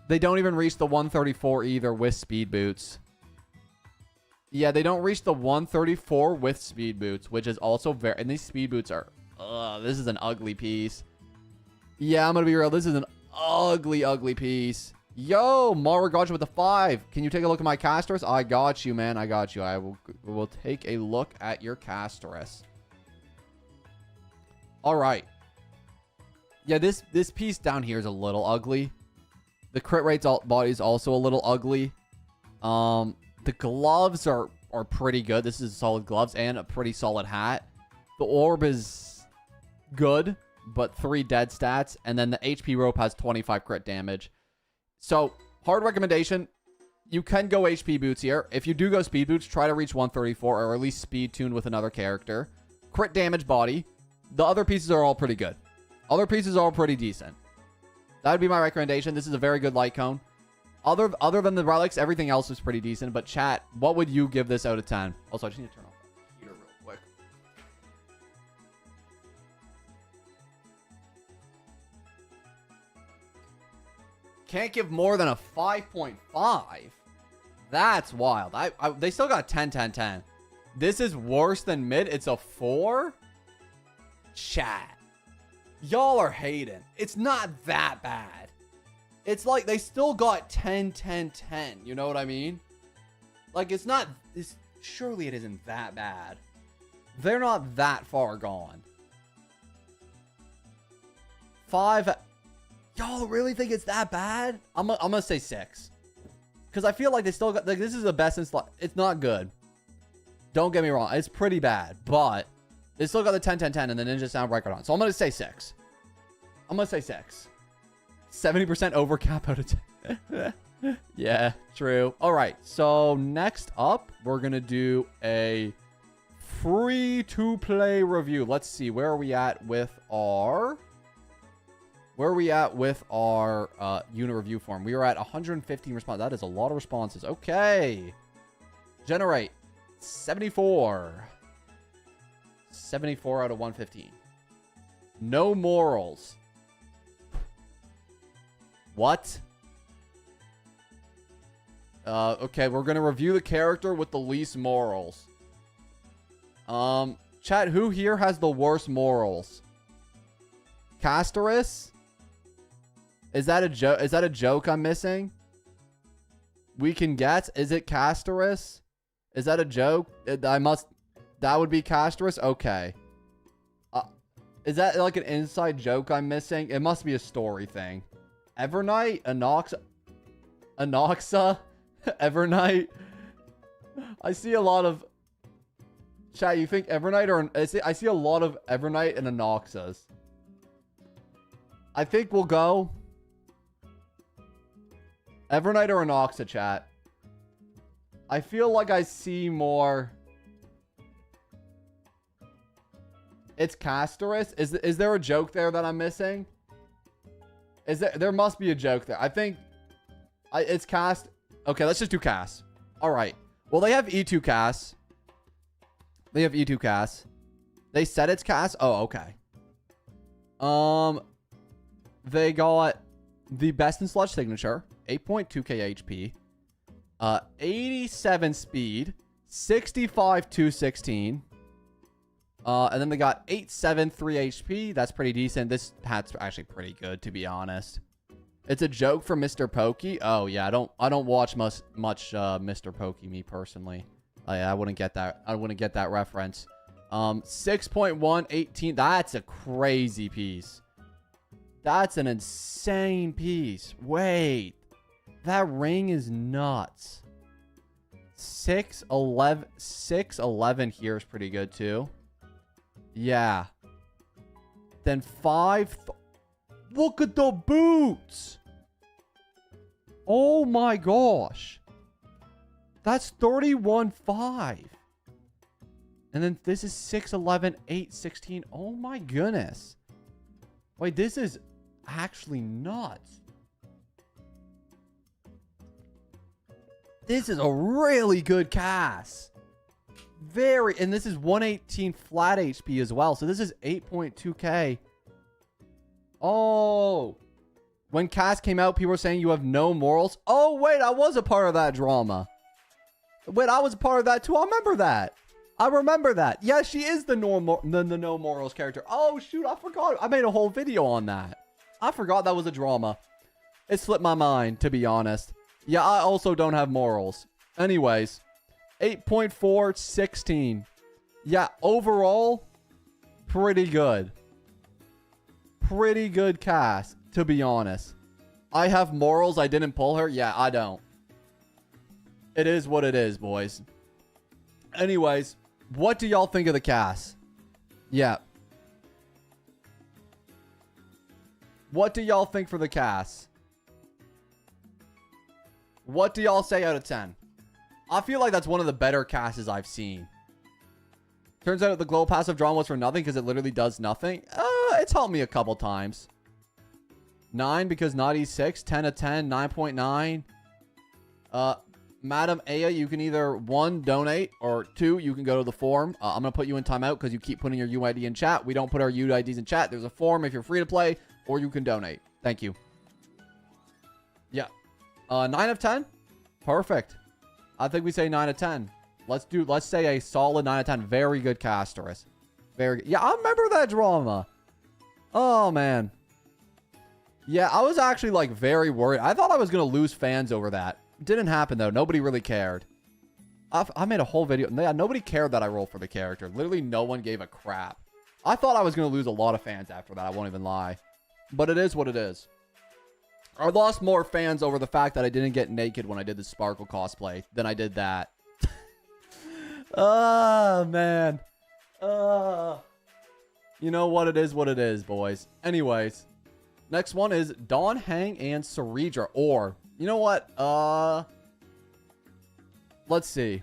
Speaker 1: They don't even reach the 134 either with speed boots. Yeah, they don't reach the 134 with speed boots, which is also very... And these speed boots are... this is an ugly piece. Yeah, I'm going to be real. This is an ugly, ugly piece. Yo, Mara got you with the 5. Can you take a look at my Castas? I got you, man. I got you. I will take a look at your Castas. All right. Yeah, this piece down here is a little ugly. The crit rate's body is also a little ugly. The gloves are pretty good. This is solid gloves and a pretty solid hat. The orb is good, but 3 dead stats. And then the HP rope has 25 crit damage. So, hard recommendation. You can go HP boots here. If you do go speed boots, try to reach 134 or at least speed tuned with another character. Crit damage body. The other pieces are all pretty good. Other pieces are all pretty decent. That would be my recommendation. This is a very good light cone. Other than the relics, everything else is pretty decent. But chat, what would you give this out of 10? Also, I just need to turn off the heater real quick. Can't give more than a 5.5. That's wild. They still got 10, 10, 10. This is worse than mid. It's a 4? Chat. Y'all are hating. It's not that bad. It's like they still got 10, 10, 10. You know what I mean? Like, it's not... surely it isn't that bad. They're not that far gone. 5... Y'all really think it's that bad? I'm gonna say 6. Because I feel like they still got... Like, this is the best in slot. It's not good. Don't get me wrong. It's pretty bad. But they still got the 10, 10, 10 and the Ninja Sound record on. So I'm gonna say 6. I'm gonna say 6. 70% overcap out of 10. Yeah, true. All right. So next up, we're gonna do a free-to-play review. Let's see. Where are we at with our... unit review form? We are at 115 responses. That is a lot of responses. Okay. Generate 74. 74 out of 115. No morals. What? Okay, we're gonna review the character with the least morals. Chat, who here has the worst morals? Castois? Is that a joke? Is that a joke I'm missing? We can guess. Is it Castois? Is that a joke? That would be Castois? Okay. Is that like an inside joke I'm missing? It must be a story thing. Evernight? Anoxa? Evernight? I see a lot of... Chat, you think Evernight or... I see a lot of Evernight and Anoxas. I think we'll go... Evernight or Anoxa, chat. I feel like I see more. It's Castois. Is there a joke there that I'm missing? There must be a joke there. I think it's Cast. Okay, let's just do Cast. All right. Well, they have E2 Cast. They have E2 Cast. They said it's Cast. Oh, okay. They got the best in sludge signature, 8.2k HP, 87 speed, 65 216. And then they got 873 HP. That's pretty decent. This hat's actually pretty good, to be honest. It's a joke from Mr. Pokey. Oh yeah, I don't watch much Mr. Pokey, me personally. I wouldn't get that. I wouldn't get that reference. 6.118. That's a crazy piece. That's an insane piece. Wait, that ring is nuts. 611 here is pretty good too. Yeah. Then 5. Look at the boots. Oh my gosh. That's 31.5. And then this is 611, 816. Oh my goodness. Wait, this is actually nuts. This is a really good cast. And this is 118 flat HP as well. So this is 8.2k. Oh. When cast came out, people were saying you have no morals. Oh, wait, I was a part of that drama. Wait, I was a part of that too. I remember that. I remember that. Yeah, she is the no morals character. Oh, shoot, I forgot. I made a whole video on that. I forgot that was a drama. It slipped my mind, to be honest. Yeah, I also don't have morals. Anyways, 8.4, 16. Yeah, overall, pretty good. Pretty good cast, to be honest. I have morals. I didn't pull her. Yeah, I don't. It is what it is, boys. Anyways, what do y'all think of the cast? Yeah. What do y'all think for the cast? What do y'all say out of 10? I feel like that's one of the better casts I've seen. Turns out the glow passive drawn was for nothing because it literally does nothing. It's helped me a couple times. 9 because naughty 6. 10 of 10. 9.9. Madam Aya, you can either 1, donate, or 2, you can go to the forum. I'm going to put you in timeout because you keep putting your UID in chat. We don't put our UIDs in chat. There's a forum if you're free to play, or you can donate. Thank you. Yeah. 9 of 10? Perfect. I think we say 9 of 10. Let's say a solid 9 of 10. Very good Castois. Very good. Yeah, I remember that drama. Oh, man. Yeah, I was actually, like, very worried. I thought I was going to lose fans over that. Didn't happen, though. Nobody really cared. I made a whole video. Yeah, nobody cared that I rolled for the character. Literally, no one gave a crap. I thought I was going to lose a lot of fans after that. I won't even lie. But it is what it is. I lost more fans over the fact that I didn't get naked when I did the Sparkle cosplay than I did that. Oh, man. You know what it is, boys. Anyways. Next one is Dan Heng and Cedra. Or, you know what? Let's see.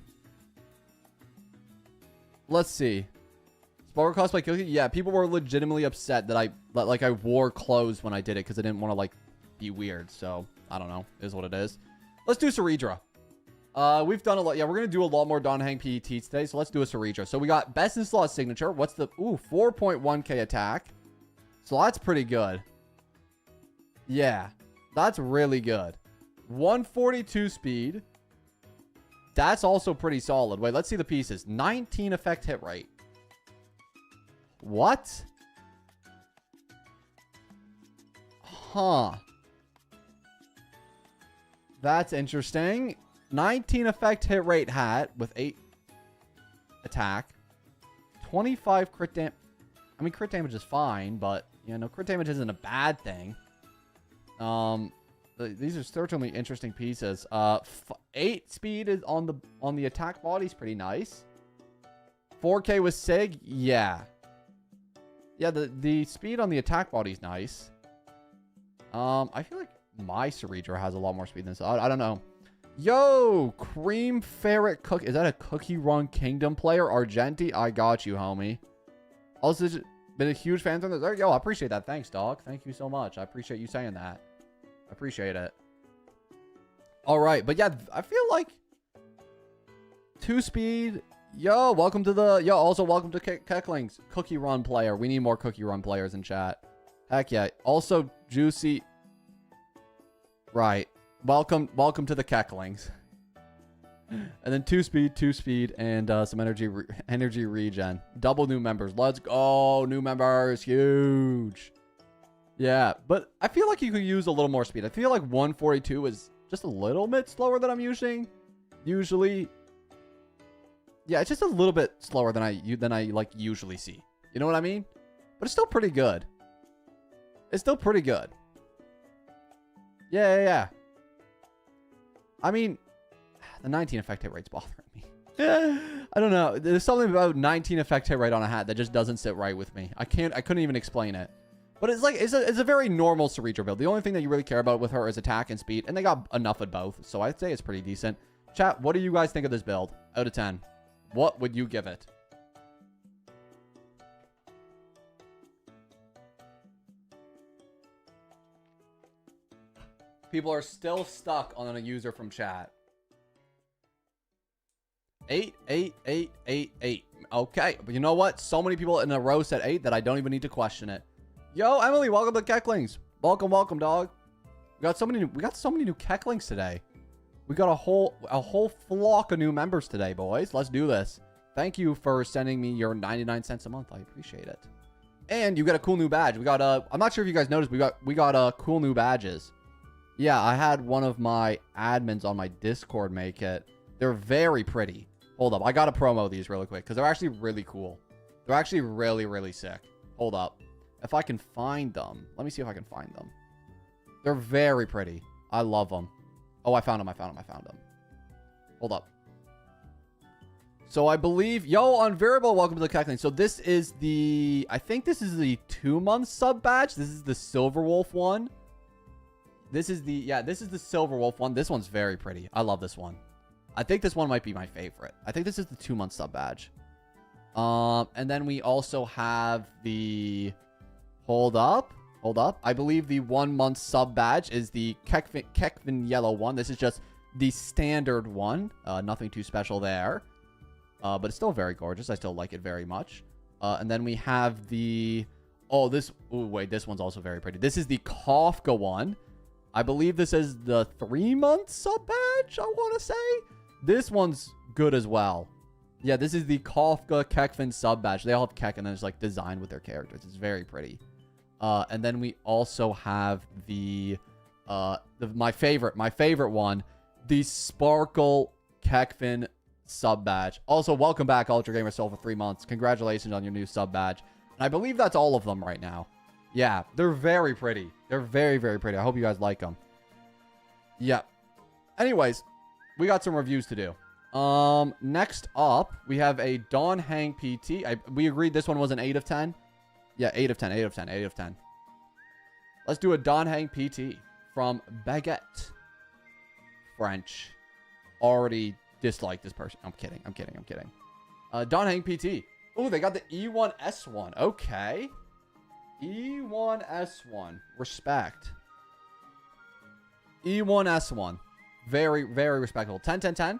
Speaker 1: Sparkle cosplay kill. Yeah, people were legitimately upset that I wore clothes when I did it because I didn't want to, like, be weird. So, I don't know. It is what it is. Let's do Cedra. We've done a lot. Yeah, we're going to do a lot more Dan Heng PETs today. So, let's do a Cedra. So, we got best in slot signature. What's the... Ooh, 4.1k attack. So, that's pretty good. Yeah, that's really good. 142 speed. That's also pretty solid. Wait, let's see the pieces. 19 effect hit rate. What? Huh. That's interesting. 19 effect hit rate hat with 8 attack. 25 crit damage. I mean, crit damage is fine, but, you know, crit damage isn't a bad thing. These are certainly interesting pieces. 8 speed is on the attack body's pretty nice. 4k with Sig, yeah. Yeah, the speed on the attack body's nice. I feel like my Cedra has a lot more speed than this. I don't know. Yo, Cream Ferret Cook. Is that a Cookie Run Kingdom player? Argenti, I got you, homie. Also, been a huge fan from this. Yo, I appreciate that. Thanks, dog. Thank you so much. I appreciate you saying that. I appreciate it. All right, but yeah, I feel like 2-speed. Yo, welcome to the. Yo, also welcome to Kekling's Cookie Run player. We need more Cookie Run players in chat. Heck yeah. Also, Juicy. Right. Welcome to the Kecklings. And then 2-speed, and some energy regen. Double new members. Let's go, new members, huge. Yeah, but I feel like you could use a little more speed. I feel like 142 is just a little bit slower than I'm using. Usually, yeah, it's just a little bit slower than I like usually see. You know what I mean? But it's still pretty good. It's still pretty good. Yeah. I mean, the 19 effect hit rate's bothering me. I don't know. There's something about 19 effect hit rate on a hat that just doesn't sit right with me. I couldn't even explain it. But it's like, it's a very normal Cedra build. The only thing that you really care about with her is attack and speed. And they got enough of both. So I'd say it's pretty decent. Chat, what do you guys think of this build? Out of 10. What would you give it? People are still stuck on a user from chat. 8. Okay, but you know what? So many people in a row said 8 that I don't even need to question it. Yo, Emily, welcome to Kecklings. Welcome, dog. We got so many new Kecklings today. We got a whole flock of new members today, boys. Let's do this. Thank you for sending me your 99 cents a month. I appreciate it. And you got a cool new badge. We got I'm not sure if you guys noticed, we got cool new badges. Yeah, I had one of my admins on my Discord make it. They're very pretty. Hold up. I got to promo these really quick because they're actually really cool. They're actually really, really sick. Hold up. If I can find them. Let me see if I can find them. They're very pretty. I love them. Oh, I found them. Hold up. So I believe... Yo, on Variable, welcome to the Kekvin. So this is the... I think this is the 2-month sub badge. This is the Silver Wolf one. This is the, this is the Silver Wolf one. This one's very pretty. I love this one. I think this one might be my favorite. I think this is the 2-month sub badge. And then we also have the, hold up. I believe the 1-month sub badge is the Kekvin yellow one. This is just the standard one. Nothing too special there. But it's still very gorgeous. I still like it very much. And then we have the, this one's also very pretty. This is the Kafka one. I believe this is the 3-month sub badge, I want to say. This one's good as well. Yeah, this is the Kafka Kekvin sub badge. They all have Kek and then it's like designed with their characters. It's very pretty. And then we also have my favorite one, the Sparkle Kekvin sub badge. Also, welcome back, Ultra Gamer Soul, for 3 months. Congratulations on your new sub badge. And I believe that's all of them right now. Yeah, they're very pretty. They're very, very pretty. I hope you guys like them. Yeah. Anyways, we got some reviews to do. Next up, we have a Dan Heng PT. We agreed this one was an 8 of 10. Yeah, 8 of 10, 8 of 10, 8 of 10. Let's do a Dan Heng PT from Baguette. French. Already dislike this person. I'm kidding. Dan Heng PT. Oh, they got the E1S1. Okay. E1S1. Respect. E1S1. Very, very respectable. 10, 10, 10.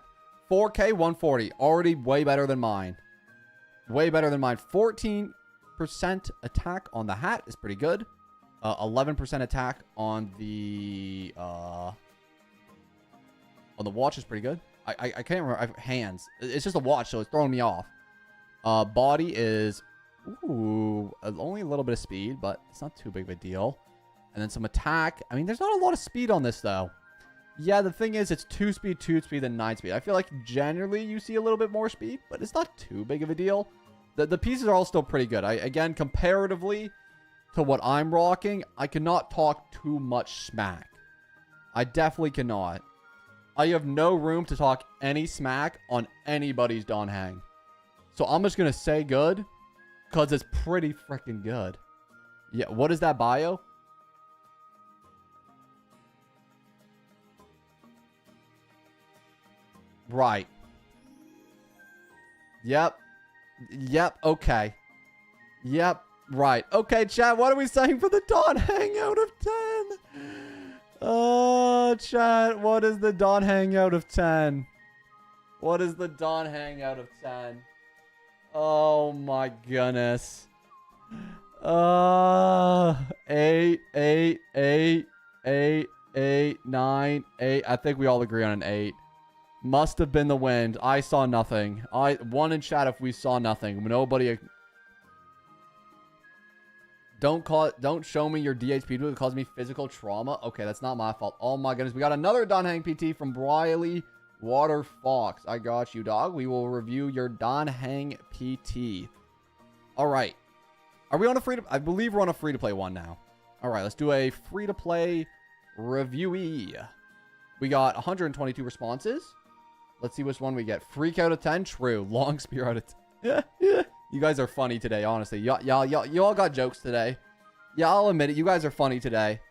Speaker 1: 4K, 140. Already way better than mine. 14% attack on the hat is pretty good. 11% attack on the watch is pretty good. I can't remember. I have hands. It's just a watch, so it's throwing me off. Body is... Ooh, only a little bit of speed, but it's not too big of a deal. And then some attack. I mean, there's not a lot of speed on this, though. Yeah, the thing is, it's 2-speed, 2-speed, then 9-speed. I feel like generally you see a little bit more speed, but it's not too big of a deal. The pieces are all still pretty good. Again, comparatively to what I'm rocking, I cannot talk too much smack. I definitely cannot. I have no room to talk any smack on anybody's Dan Heng. So I'm just going to say good. Because it's pretty freaking good. Yeah, what is that bio? Right. Yep. Yep. Okay. Yep. Right. Okay, chat. What are we saying for the Dan Heng out of 10? Oh, chat. What is the Dan Heng out of 10? What is the Dan Heng out of 10? Oh my goodness. 8, 8, 8, 8, 8, 9, 8. I think we all agree on an 8. Must have been the wind. I saw nothing. One in chat if we saw nothing. Nobody. Don't show me your DHP tool. It caused me physical trauma. Okay, that's not my fault. Oh my goodness. We got another Dan Heng PT from Briley Water Fox. I got you, dog. We will review your Dan Heng PT. All right. Are we on a free to... I believe we're on a free to play one now. All right, let's do a free to play reviewee. We got 122 responses. Let's see which one we get. Freak out of 10. True. Long spear out of 10. Yeah. You guys are funny today, honestly. You all got jokes today. Yeah, I'll admit it. You guys are funny today.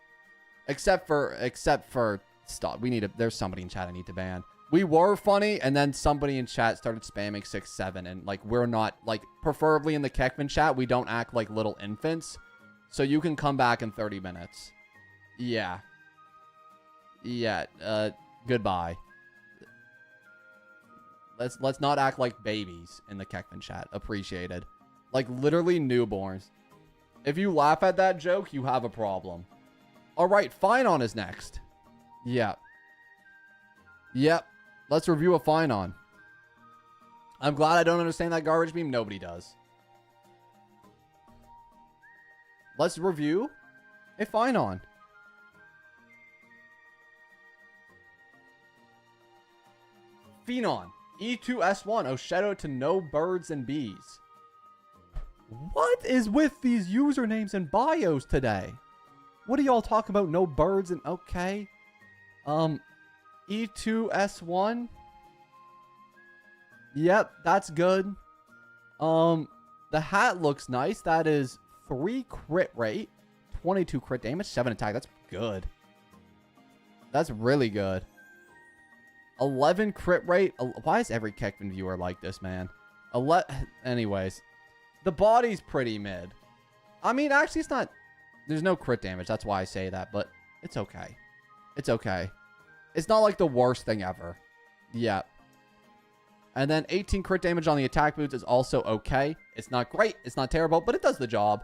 Speaker 1: Except for stop. There's somebody in chat I need to ban. We were funny, and then somebody in chat started spamming 6, 7, and like we're not like preferably in the Kekvin chat, we don't act like little infants. So you can come back in 30 minutes. Yeah. Yeah. Goodbye. Let's not act like babies in the Kekvin chat. Appreciated. Like literally newborns. If you laugh at that joke, you have a problem. All right, Phenon is next. Yeah. Yep. Let's review a Phenon. I'm glad I don't understand that garbage meme. Nobody does. Let's review a Phenon. Phenon. E2S1. Oh, shout out to No Birds and Bees. What is with these usernames and bios today? What do y'all talk about? No birds and... Okay. E2S1. Yep, that's good. The hat looks nice. That is 3 crit rate, 22 crit damage, 7 attack. That's good. That's really good. 11 crit rate. Why is every Kekvin viewer like this, man? Anyways, the body's pretty mid. I mean, actually, it's not... There's no crit damage. That's why I say that, but it's okay. It's okay. It's not like the worst thing ever. Yeah. And then 18 crit damage on the attack boots is also okay. It's not great. It's not terrible, but it does the job.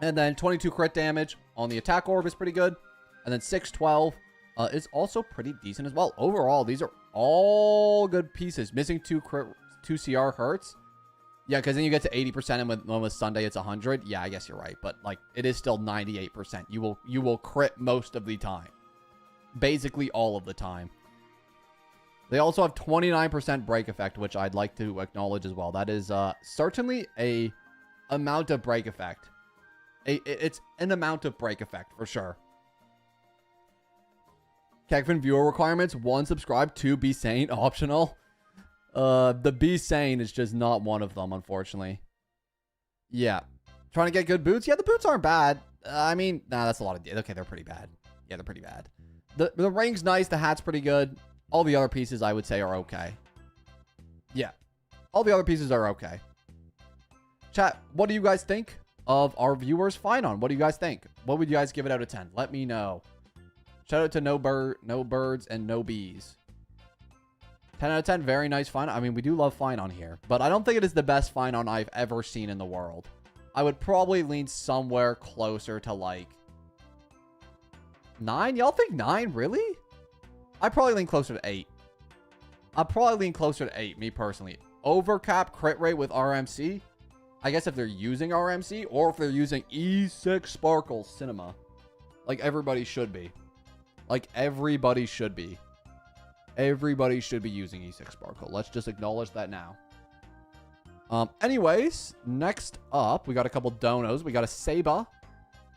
Speaker 1: And then 22 crit damage on the attack orb is pretty good. And then 612 is also pretty decent as well. Overall, these are all good pieces. Missing 2 CR hurts. Yeah, because then you get to 80%, and when with Sunday it's 100. Yeah, I guess you're right, but like it is still 98%. You will crit most of the time, basically all of the time. They also have 29% break effect, which I'd like to acknowledge as well. That is certainly a amount of break effect. It's an amount of break effect for sure. Kekvin viewer requirements: 1, subscribe; 2, be sane, optional. The be sane is just not one of them, unfortunately. Yeah. Trying to get good boots? Yeah, the boots aren't bad. I mean, nah, that's a lot of... Okay, they're pretty bad. Yeah, they're pretty bad. The ring's nice. The hat's pretty good. All the other pieces, I would say, are okay. Yeah. All the other pieces are okay. Chat, what do you guys think of our viewers' Phenon? What do you guys think? What would you guys give it out of 10? Let me know. Shout out to No Birds and No Bees. 10 out of 10. Very nice Phenon. I mean, we do love Phenon here, but I don't think it is the best Phenon I've ever seen in the world. I would probably lean somewhere closer to like 9. Y'all think 9? Really? I'd probably lean closer to 8. I'd probably lean closer to 8, me personally. Overcap crit rate with RMC. I guess if they're using RMC or if they're using E6 Sparkle Cinema. Like everybody should be. Like everybody should be. Everybody should be using E6 Sparkle. Let's just acknowledge that now. Anyways, next up, we got a couple donos. We got a Saber.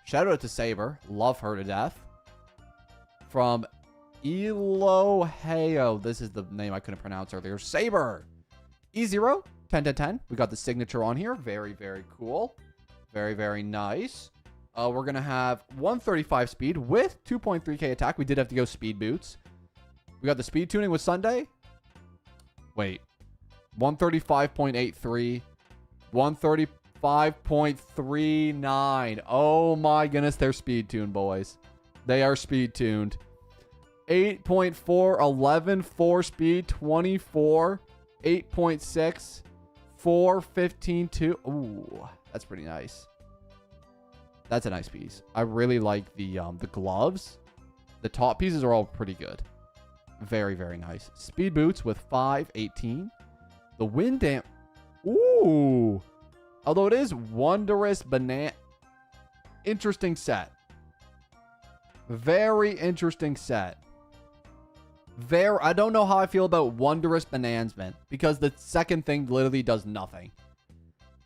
Speaker 1: Shout out to Saber. Love her to death. From Eloheo. This is the name I couldn't pronounce earlier. Saber. E0. 10 to 10. We got the signature on here. Very, very cool. Very, very nice. We're going to have 135 speed with 2.3k attack. We did have to go speed boots. We got the speed tuning with Sunday. Wait. 135.83. 135.39. Oh my goodness, they're speed tuned, boys. They are speed tuned. 8.4, 11, 4 speed, 24, 8.6, 4, 15, 2. Ooh, that's pretty nice. That's a nice piece. I really like the gloves. The top pieces are all pretty good. Very, very nice. Speed boots with 5, 18. The wind damp. Ooh. Although it is wondrous banana. Interesting set. Very interesting set. I don't know how I feel about wondrous banansman, because the second thing literally does nothing.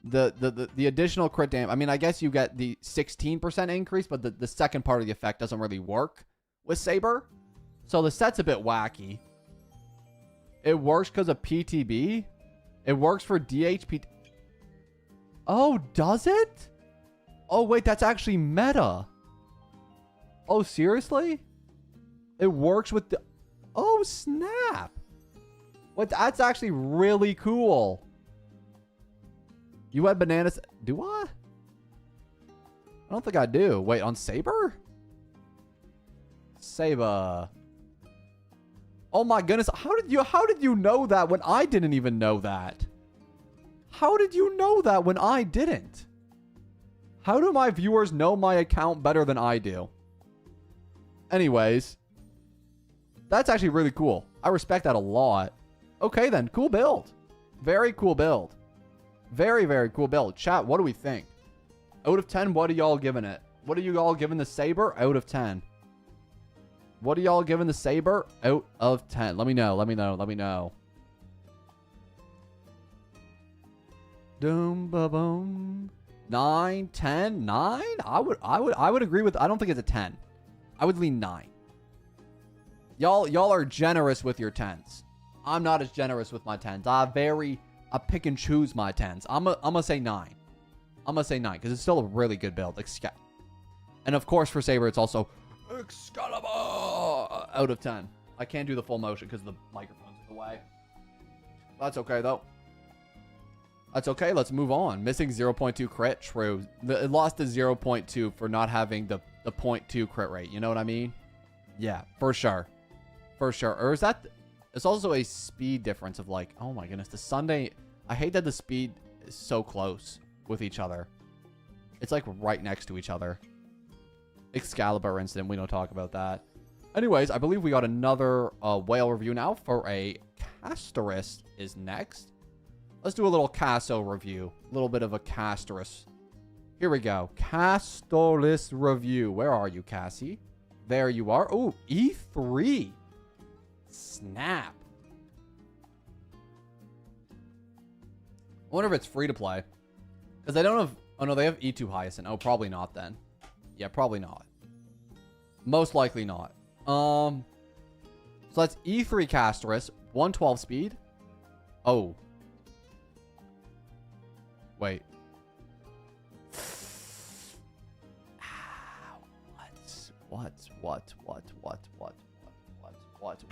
Speaker 1: The additional crit damage. I mean, I guess you get the 16% increase, but the second part of the effect doesn't really work with Saber. So the set's a bit wacky. It works because of PTB. It works for DHP. Oh, does it? Oh, wait, that's actually meta. Oh, seriously? It works with the... Oh, snap. What? That's actually really cool. You had bananas. Do I? I don't think I do. Wait, on Saber? Saber. Oh my goodness. How did you know that when I didn't even know that? How did you know that when I didn't? How do my viewers know my account better than I do? Anyways, that's actually really cool. I respect that a lot. Okay then, cool build. Very cool build. Very, very cool build. Chat, what do we think? Out of 10, what are y'all giving it? What are you all giving the Saber? Out of 10. What are y'all giving the Saber? Out of 10. Let me know. Let me know. Let me know. Doom ba boom. 9, 10, 9? I would agree with. I don't think it's a 10. I would lean 9. Y'all are generous with your 10s. I'm not as generous with my 10s. I pick and choose my 10s. I'm gonna say 9. I'm gonna say 9 because it's still a really good build. And of course for Saber, it's also Excalibur out of 10. I can't do the full motion because the microphone's in the way. That's okay though. That's okay. Let's move on. Missing 0.2 crit. True. It lost to 0.2 for not having the 0.2 crit rate. You know what I mean? Yeah, for sure. For sure. Or is that... It's also a speed difference of like... Oh my goodness. The Sunday... I hate that the speed is so close with each other. It's like right next to each other. Excalibur incident. We don't talk about that. Anyways, I believe we got another whale review now for a Castois is next. Let's do a little Casto review. A little bit of a Castois. Here we go. Castois review. Where are you, Cassie? There you are. Oh, E3. Snap. I wonder if it's free to play. Because I don't have... Oh, no, they have E2 Hyacinth. Oh, probably not then. Yeah, probably not. Most likely not. So that's E3 Castois. 112 speed. Oh. Wait.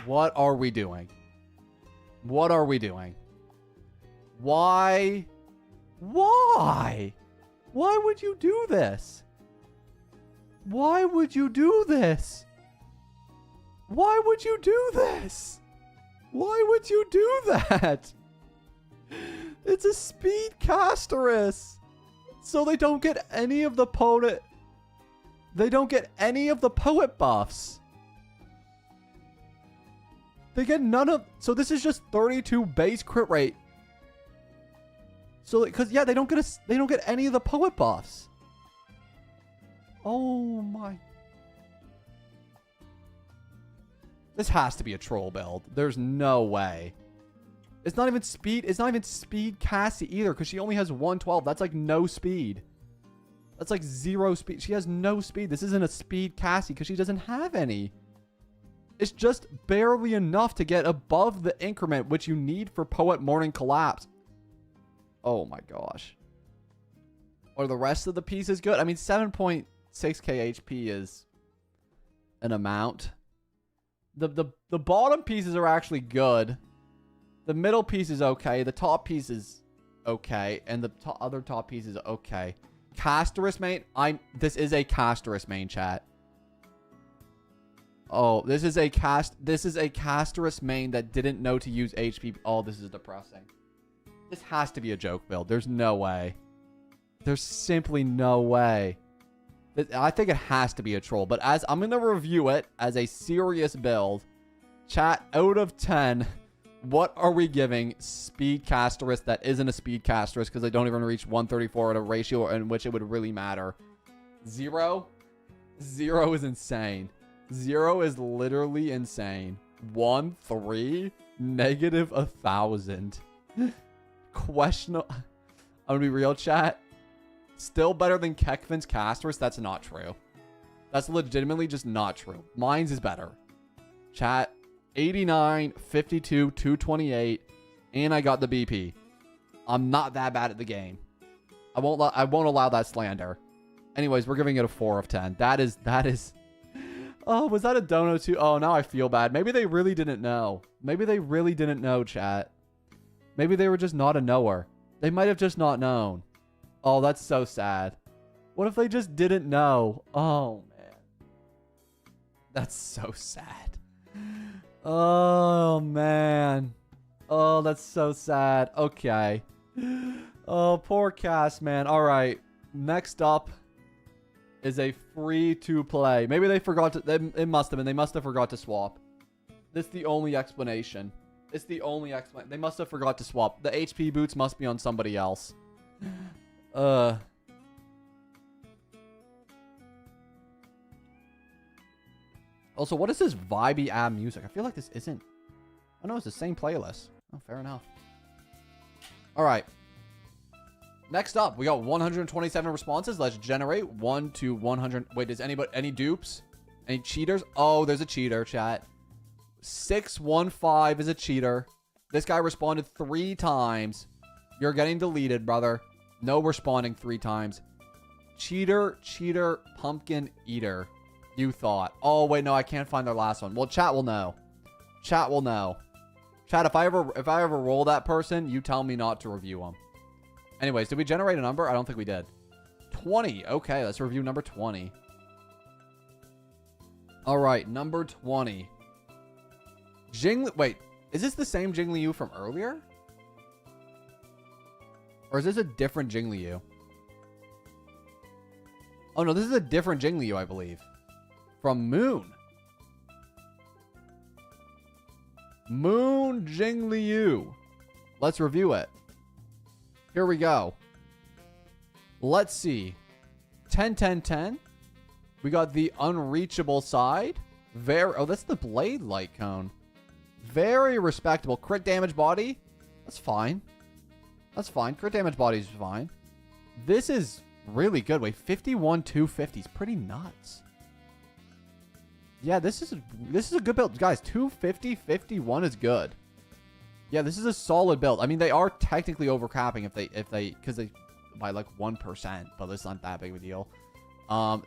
Speaker 1: What are we doing? What are we doing? Why? Why? Why would you do this? Why would you do this? Why would you do this? Why would you do that? It's a speed Castois. So they don't get any of the poet. They don't get any of the poet buffs. They get none of... So this is just 32 base crit rate. So, because, yeah, they don't get any of the poet buffs. Oh, my... This has to be a troll build. There's no way. It's not even speed. It's not even speed Cassie either, because she only has 112. That's like no speed. That's like 0 speed. She has no speed. This isn't a speed Cassie because she doesn't have any. It's just barely enough to get above the increment which you need for Poet Morning Collapse. Oh my gosh. Are the rest of the pieces good? I mean, 7.6 6k HP is an amount. The bottom pieces are actually good. The middle piece is okay. The top piece is okay. And the other top piece is okay. Castois main. This is a Castois main, chat. Oh, this is a Castois main that didn't know to use HP. Oh, this is depressing. This has to be a joke build. There's no way. There's simply no way. I think it has to be a troll. But as I'm going to review it as a serious build, chat, out of 10, what are we giving speed Castois that isn't a speed Castois because they don't even reach 134 at a ratio in which it would really matter? 0? 0 is insane. 0 is literally insane. 1, 3, negative 1,000. Questionable. I'm going to be real, chat. Still better than Kekvin's Castois? That's not true. That's legitimately just not true. Mine's is better. Chat, 89, 52, 228, and I got the BP. I'm not that bad at the game. I won't allow that slander. Anyways, we're giving it a 4 of 10. That is... Oh, was that a dono too? Oh, now I feel bad. Maybe they really didn't know. Maybe they really didn't know, chat. Maybe they were just not a knower. They might have just not known. Oh, that's so sad. What if they just didn't know? Oh, man. That's so sad. Oh, man. Oh, that's so sad. Okay. Oh, poor cast, man. All right. Next up is a free-to-play. Maybe they forgot to... It must have been. They must have forgot to swap. This is the only explanation. It's the only explanation. They must have forgot to swap. The HP boots must be on somebody else. Also, what is this vibey ab music? I feel like this isn't... Oh, no, it's the same playlist. Oh, fair enough. All right. Next up, we got 127 responses. Let's generate 1 to 100. Wait, does anybody... Any dupes? Any cheaters? Oh, there's a cheater, chat. 615 is a cheater. This guy responded 3 times. You're getting deleted, brother. No responding 3 times. Cheater, pumpkin eater. You thought. Oh, wait, no, I can't find their last one. Well, chat will know. Chat will know. Chat, if I ever roll that person, you tell me not to review them. Anyways, did we generate a number? I don't think we did. 20. Okay, let's review number 20. All right, number 20. Wait, is this the same Jingliu from earlier? Or is this a different Jingliu? Oh, no, this is a different Jingliu, I believe. From Moon. Moon Jingliu. Let's review it. Here we go. Let's see. 10, 10, 10. We got the unreachable side. Oh, that's the blade light cone. Very respectable. Crit damage body. That's fine. That's fine. Crit damage body is fine. This is really good. Wait, 51, 250 is pretty nuts. Yeah, this is a good build. Guys, 250, 51 is good. Yeah, this is a solid build. I mean, they are technically overcapping because they by like 1%, but it's not that big of a deal.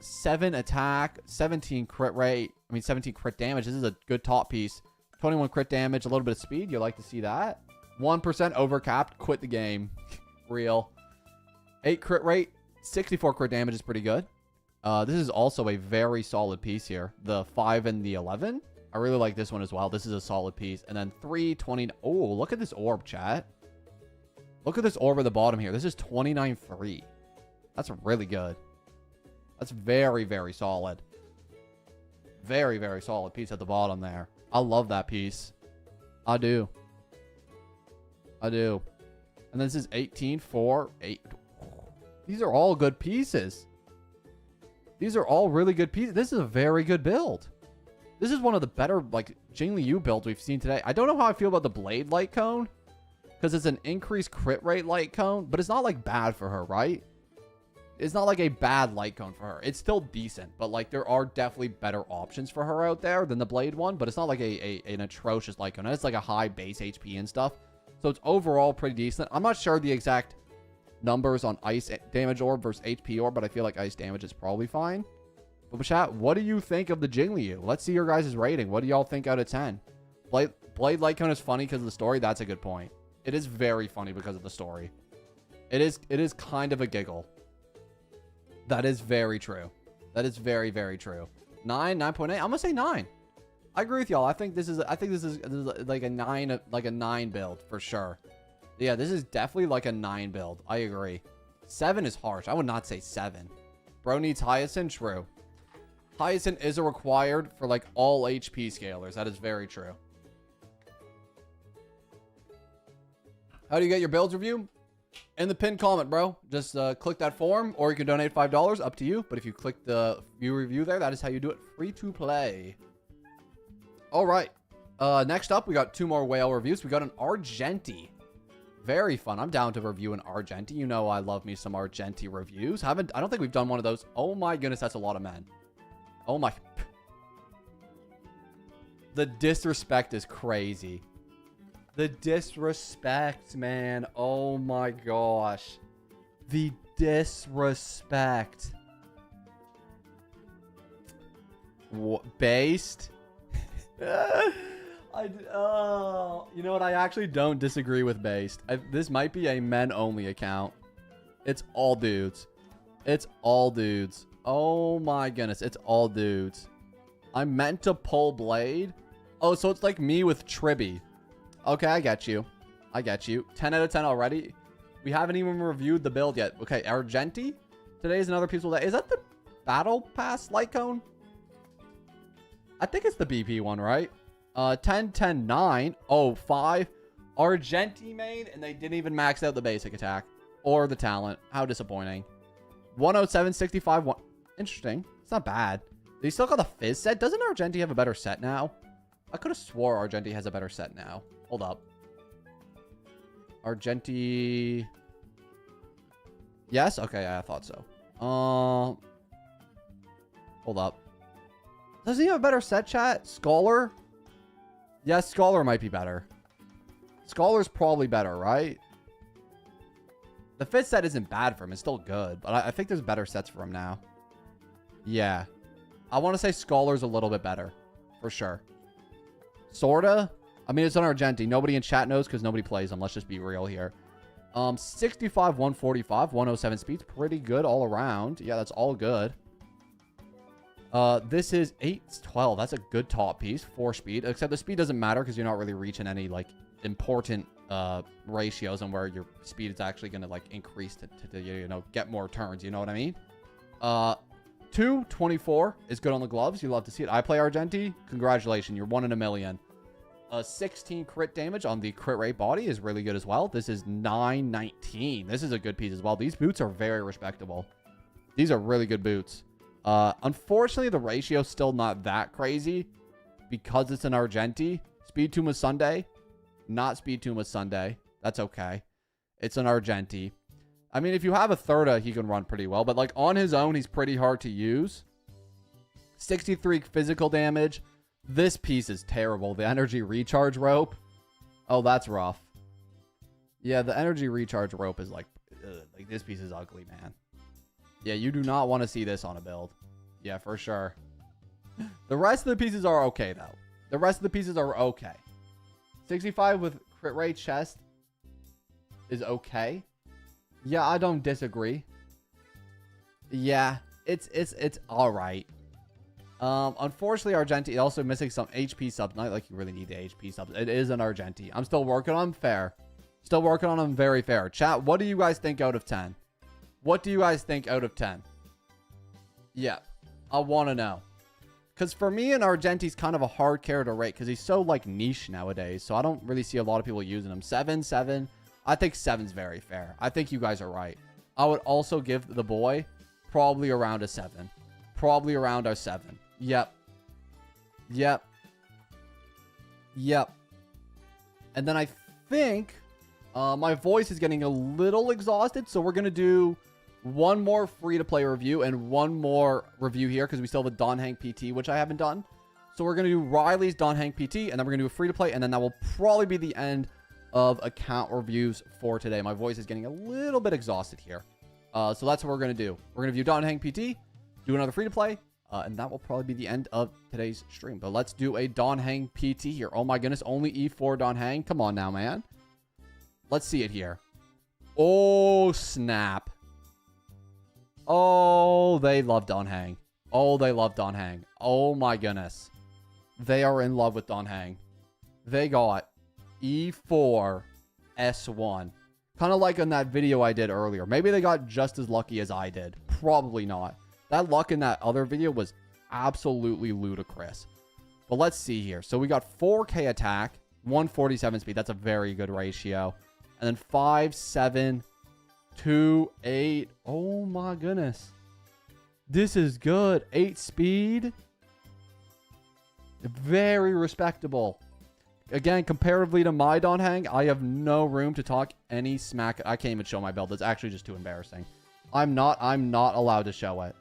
Speaker 1: 7 attack, 17 crit rate. I mean, 17 crit damage. This is a good top piece. 21 crit damage, a little bit of speed. You like to see that. 1% overcapped. Quit the game. Real. 8 crit rate. 64 crit damage is pretty good. This is also a very solid piece here. The 5 and the 11. I really like this one as well. This is a solid piece. And then 320. Oh, look at this orb, chat. Look at this orb at the bottom here. This is 29.3. That's really good. That's very, very solid. Very, very solid piece at the bottom there. I love that piece. I do. I do. And this is 18, 4, 8. These are all good pieces. These are all really good pieces. This is a very good build. This is one of the better, like, Jingliu builds we've seen today. I don't know how I feel about the blade light cone, because it's an increased crit rate light cone, but it's not, like, bad for her, right? It's not, like, a bad light cone for her. It's still decent, but, like, there are definitely better options for her out there than the blade one, but it's not, like, an atrocious light cone. It's, like, a high base HP and stuff, so it's overall pretty decent. I'm not sure the exact numbers on ice damage orb versus HP orb, but I feel like ice damage is probably fine. But chat, what do you think of the Jingliu? Let's see your guys' rating. What do y'all think out of 10? Blade Light Cone is funny because of the story. That's a good point. It is very funny because of the story. It is kind of a giggle. That is very true. That is very, very true. 9.8. I'm gonna say 9. I agree with y'all. I think this is like a 9 build for sure. Yeah, this is definitely like a 9 build. I agree. 7 is harsh. I would not say 7. Bro needs Hyacinth. True. Hyacinth is a required for like all HP scalers. That is very true. How do you get your builds review? In the pinned comment, bro. Just click that form, or you can donate $5. Up to you. But if you click the view review there, that is how you do it. Free to play. All right. Next up, we got 2 more whale reviews. We got an Argenti. Very fun. I'm down to review an Argenti. You know I love me some Argenti reviews. I don't think we've done one of those. Oh my goodness, that's a lot of men. Oh my. The disrespect is crazy. The disrespect, man. Oh my gosh. The disrespect. Based? You know what? I actually don't disagree with based. This might be a men-only account. It's all dudes. It's all dudes. Oh my goodness. It's all dudes. I meant to pull Blade. Oh, so it's like me with Tribby. Okay, I get you. I get you. 10 out of 10 already. We haven't even reviewed the build yet. Okay, Argenti. Today is another peaceful day. Is that the Battle Pass light cone? I think it's the BP one, right? 10, 10, 9. Oh, 5. Argenti made, and they didn't even max out the basic attack. Or the talent. How disappointing. 107, 65, 1. Interesting. It's not bad. They still got the Fizz set. Doesn't Argenti have a better set now? I could have swore Argenti has a better set now. Hold up. Argenti. Yes? Okay, I thought so. Hold up. Does he have a better set, chat? Scholar? Yes, Scholar might be better. Scholar's probably better, right? The 5th set isn't bad for him. It's still good. But I think there's better sets for him now. Yeah. I want to say Scholar's a little bit better. For sure. Sorta? I mean, it's an Argenti. Nobody in chat knows because nobody plays them. Let's just be real here. 65, 145, 107 speeds. Pretty good all around. Yeah, that's all good. This is 812. That's a good top piece. 4 speed. Except the speed doesn't matter because you're not really reaching any, like, important ratios on where your speed is actually going to, like, increase to, you know, get more turns. You know what I mean? 224 is good on the gloves. You love to see it. I play Argenti. Congratulations. You're 1 in a million. 16 crit damage on the crit rate body is really good as well. This is 919. This is a good piece as well. These boots are very respectable. These are really good boots. Unfortunately, the ratio is still not that crazy because it's an Argenti. Speed Tomb Sunday. Not Speed Tomb Sunday. That's okay. It's an Argenti. I mean, if you have a Thirda, he can run pretty well. But, like, on his own, he's pretty hard to use. 63 physical damage. This piece is terrible. The energy recharge rope. Oh, that's rough. Yeah, the energy recharge rope is, like this piece is ugly, man. Yeah, you do not want to see this on a build. Yeah, for sure. The rest of the pieces are okay, though. The rest of the pieces are okay. 65 with crit rate chest is okay. Yeah, I don't disagree. Yeah, it's all right. Unfortunately, Argenti also missing some HP subs. Not like you really need the HP subs. It is an Argenti. I'm still working on them. Fair. Still working on them. Very fair. Chat, what do you guys think out of 10? What do you guys think out of 10? Yeah, I want to know. Because for me, an Argenti's kind of a hard character to rate because he's so, like, niche nowadays. So I don't really see a lot of people using him. 7, 7. I think 7's very fair. I think you guys are right. I would also give the boy probably around a 7. Probably around a 7. Yep. Yep. Yep. And then I think my voice is getting a little exhausted. So we're going to do one more free-to-play review and one more review here because we still have a Dan Heng PT, which I haven't done. So we're going to do Riley's Dan Heng PT, and then we're going to do a free-to-play, and then that will probably be the end of account reviews for today. My voice is getting a little bit exhausted here. So that's what we're going to do. We're going to view Dan Heng PT, do another free-to-play, And that will probably be the end of today's stream. But let's do a Dan Heng PT here. Oh my goodness, only E4 Dan Heng. Come on now, man. Let's see it here. Oh, snap. Oh, they love Dan Heng. Oh, they love Dan Heng. Oh my goodness. They are in love with Dan Heng. They got E4 S1. Kind of like in that video I did earlier. Maybe they got just as lucky as I did. Probably not. That luck in that other video was absolutely ludicrous. But let's see here. So we got 4K attack, 147 speed. That's a very good ratio. And then 5, 7, 2, 8. Oh my goodness. This is good. 8 speed. Very respectable. Again, comparatively to my Dan Heng, I have no room to talk any smack. I can't even show my build. It's actually just too embarrassing. I'm not allowed to show it.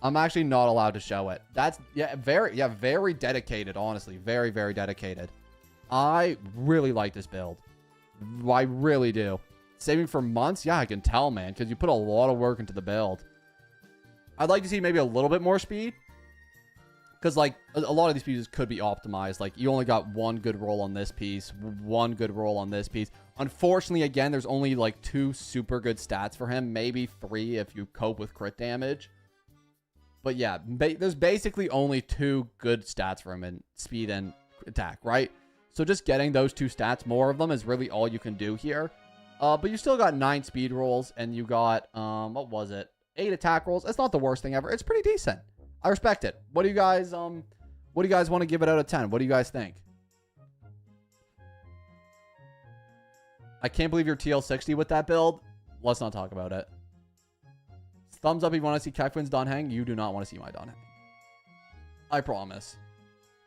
Speaker 1: I'm actually not allowed to show it. That's very dedicated, honestly. Very, very dedicated. I really like this build. I really do. Saving for months? Yeah, I can tell, man, because you put a lot of work into the build. I'd like to see maybe a little bit more speed. Because, like, a lot of these pieces could be optimized. Like, you only got one good roll on this piece, one good roll on this piece. Unfortunately, again, there's only, like, 2 super good stats for him. Maybe 3 if you cope with crit damage. But, yeah, there's basically only 2 good stats for him in speed and attack, right? So, just getting those 2 stats, more of them, is really all you can do here. But you still got 9 speed rolls, and you got, what was it? 8 attack rolls. It's not the worst thing ever. It's pretty decent. I respect it. What do you guys want to give it out of 10? What do you guys think? I can't believe you're TL60 with that build. Let's not talk about it. Thumbs up if you want to see Kekvin's Dan Heng. You do not want to see my Dan Heng. I promise.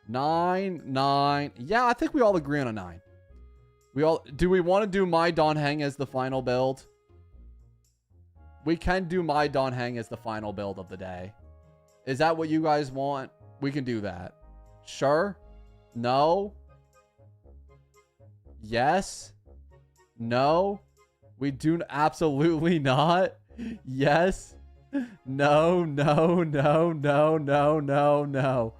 Speaker 1: 9, 9. Yeah, I think we all agree on a 9. Do we want to do my Dan Heng as the final build? We can do my Dan Heng as the final build of the day. Is that what you guys want? We can do that. Sure? No? Yes? No? We do absolutely not? Yes? No, no, no, no, no, no, no.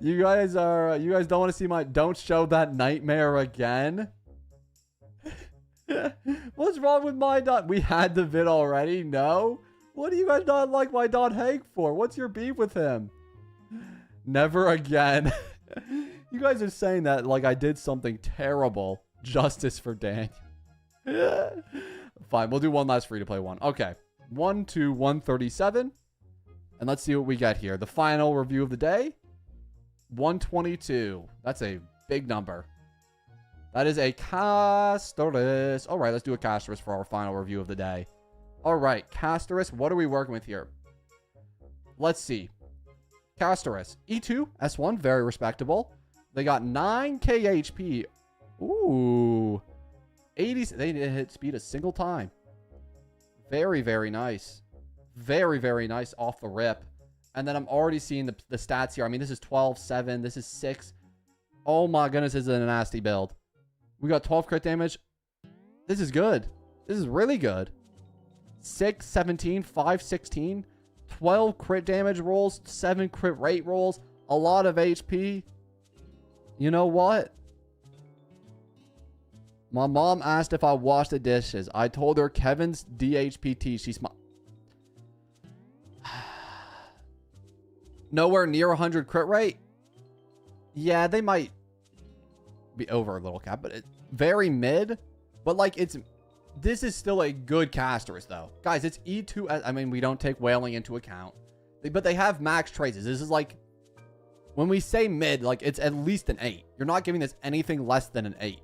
Speaker 1: You guys don't want to see don't show that nightmare again? What's wrong with my Dan? We had the vid already? No? What do you guys not like my Dan Heng for? What's your beef with him? Never again. You guys are saying that like I did something terrible. Justice for Dan. Fine, we'll do one last free-to-play one. Okay. 1 to 137. And let's see what we get here. The final review of the day. 122. That's a big number. That is a Castas. All right, let's do a Castas for our final review of the day. All right, Castas. What are we working with here? Let's see. Castas. E2, S1, very respectable. They got 9k HP. Ooh. 80. They didn't hit speed a single time. Very, very nice. Very, very nice off the rip. And then I'm already seeing the stats here. I mean, this is 12, 7. This is 6. Oh my goodness, this is a nasty build. We got 12 crit damage. This is good. This is really good. 6, 17, 5, 16. 12 crit damage rolls. 7 crit rate rolls. A lot of HP. You know what? My mom asked if I washed the dishes. I told her Kevin's DHPT. She's nowhere near 100 crit rate. Yeah, they might be over a little cap, but it's very mid. But like this is still a good Castas though. Guys, it's E2. I mean, we don't take whaling into account. But they have max traces. This is like, when we say mid, like it's at least an 8. You're not giving this anything less than an 8.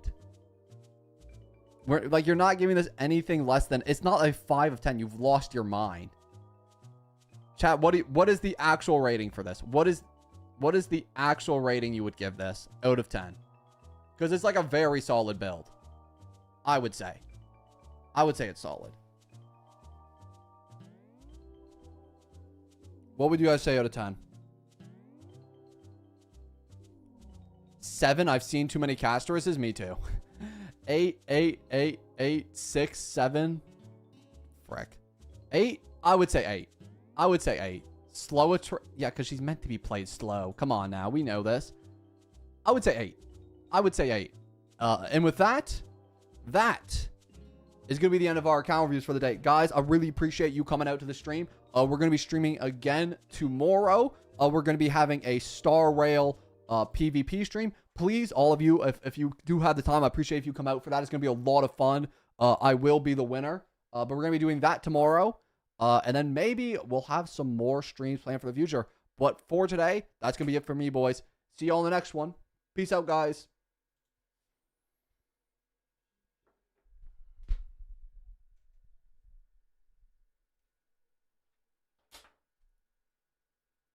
Speaker 1: You're not giving this anything less than, it's not a 5 of 10. You've lost your mind. Chat, what is the actual rating for this? What is the actual rating you would give this out of 10? Because it's like a very solid build. I would say it's solid. What would you guys say out of 10? 7? I've seen too many Castoises. Me too. 8, 8, 8, 8, 6, 7. Frick. 8? I would say 8. I would say 8. Slow yeah, because she's meant to be played slow. Come on now. We know this. I would say 8. I would say 8. And with that is going to be the end of our account reviews for the day. Guys, I really appreciate you coming out to the stream. We're going to be streaming again tomorrow. We're going to be having a Star Rail PvP stream. Please, all of you, if you do have the time, I appreciate if you come out for that. It's going to be a lot of fun. I will be the winner. But we're going to be doing that tomorrow. And then maybe we'll have some more streams planned for the future. But for today, that's going to be it for me, boys. See you all in the next one. Peace out, guys.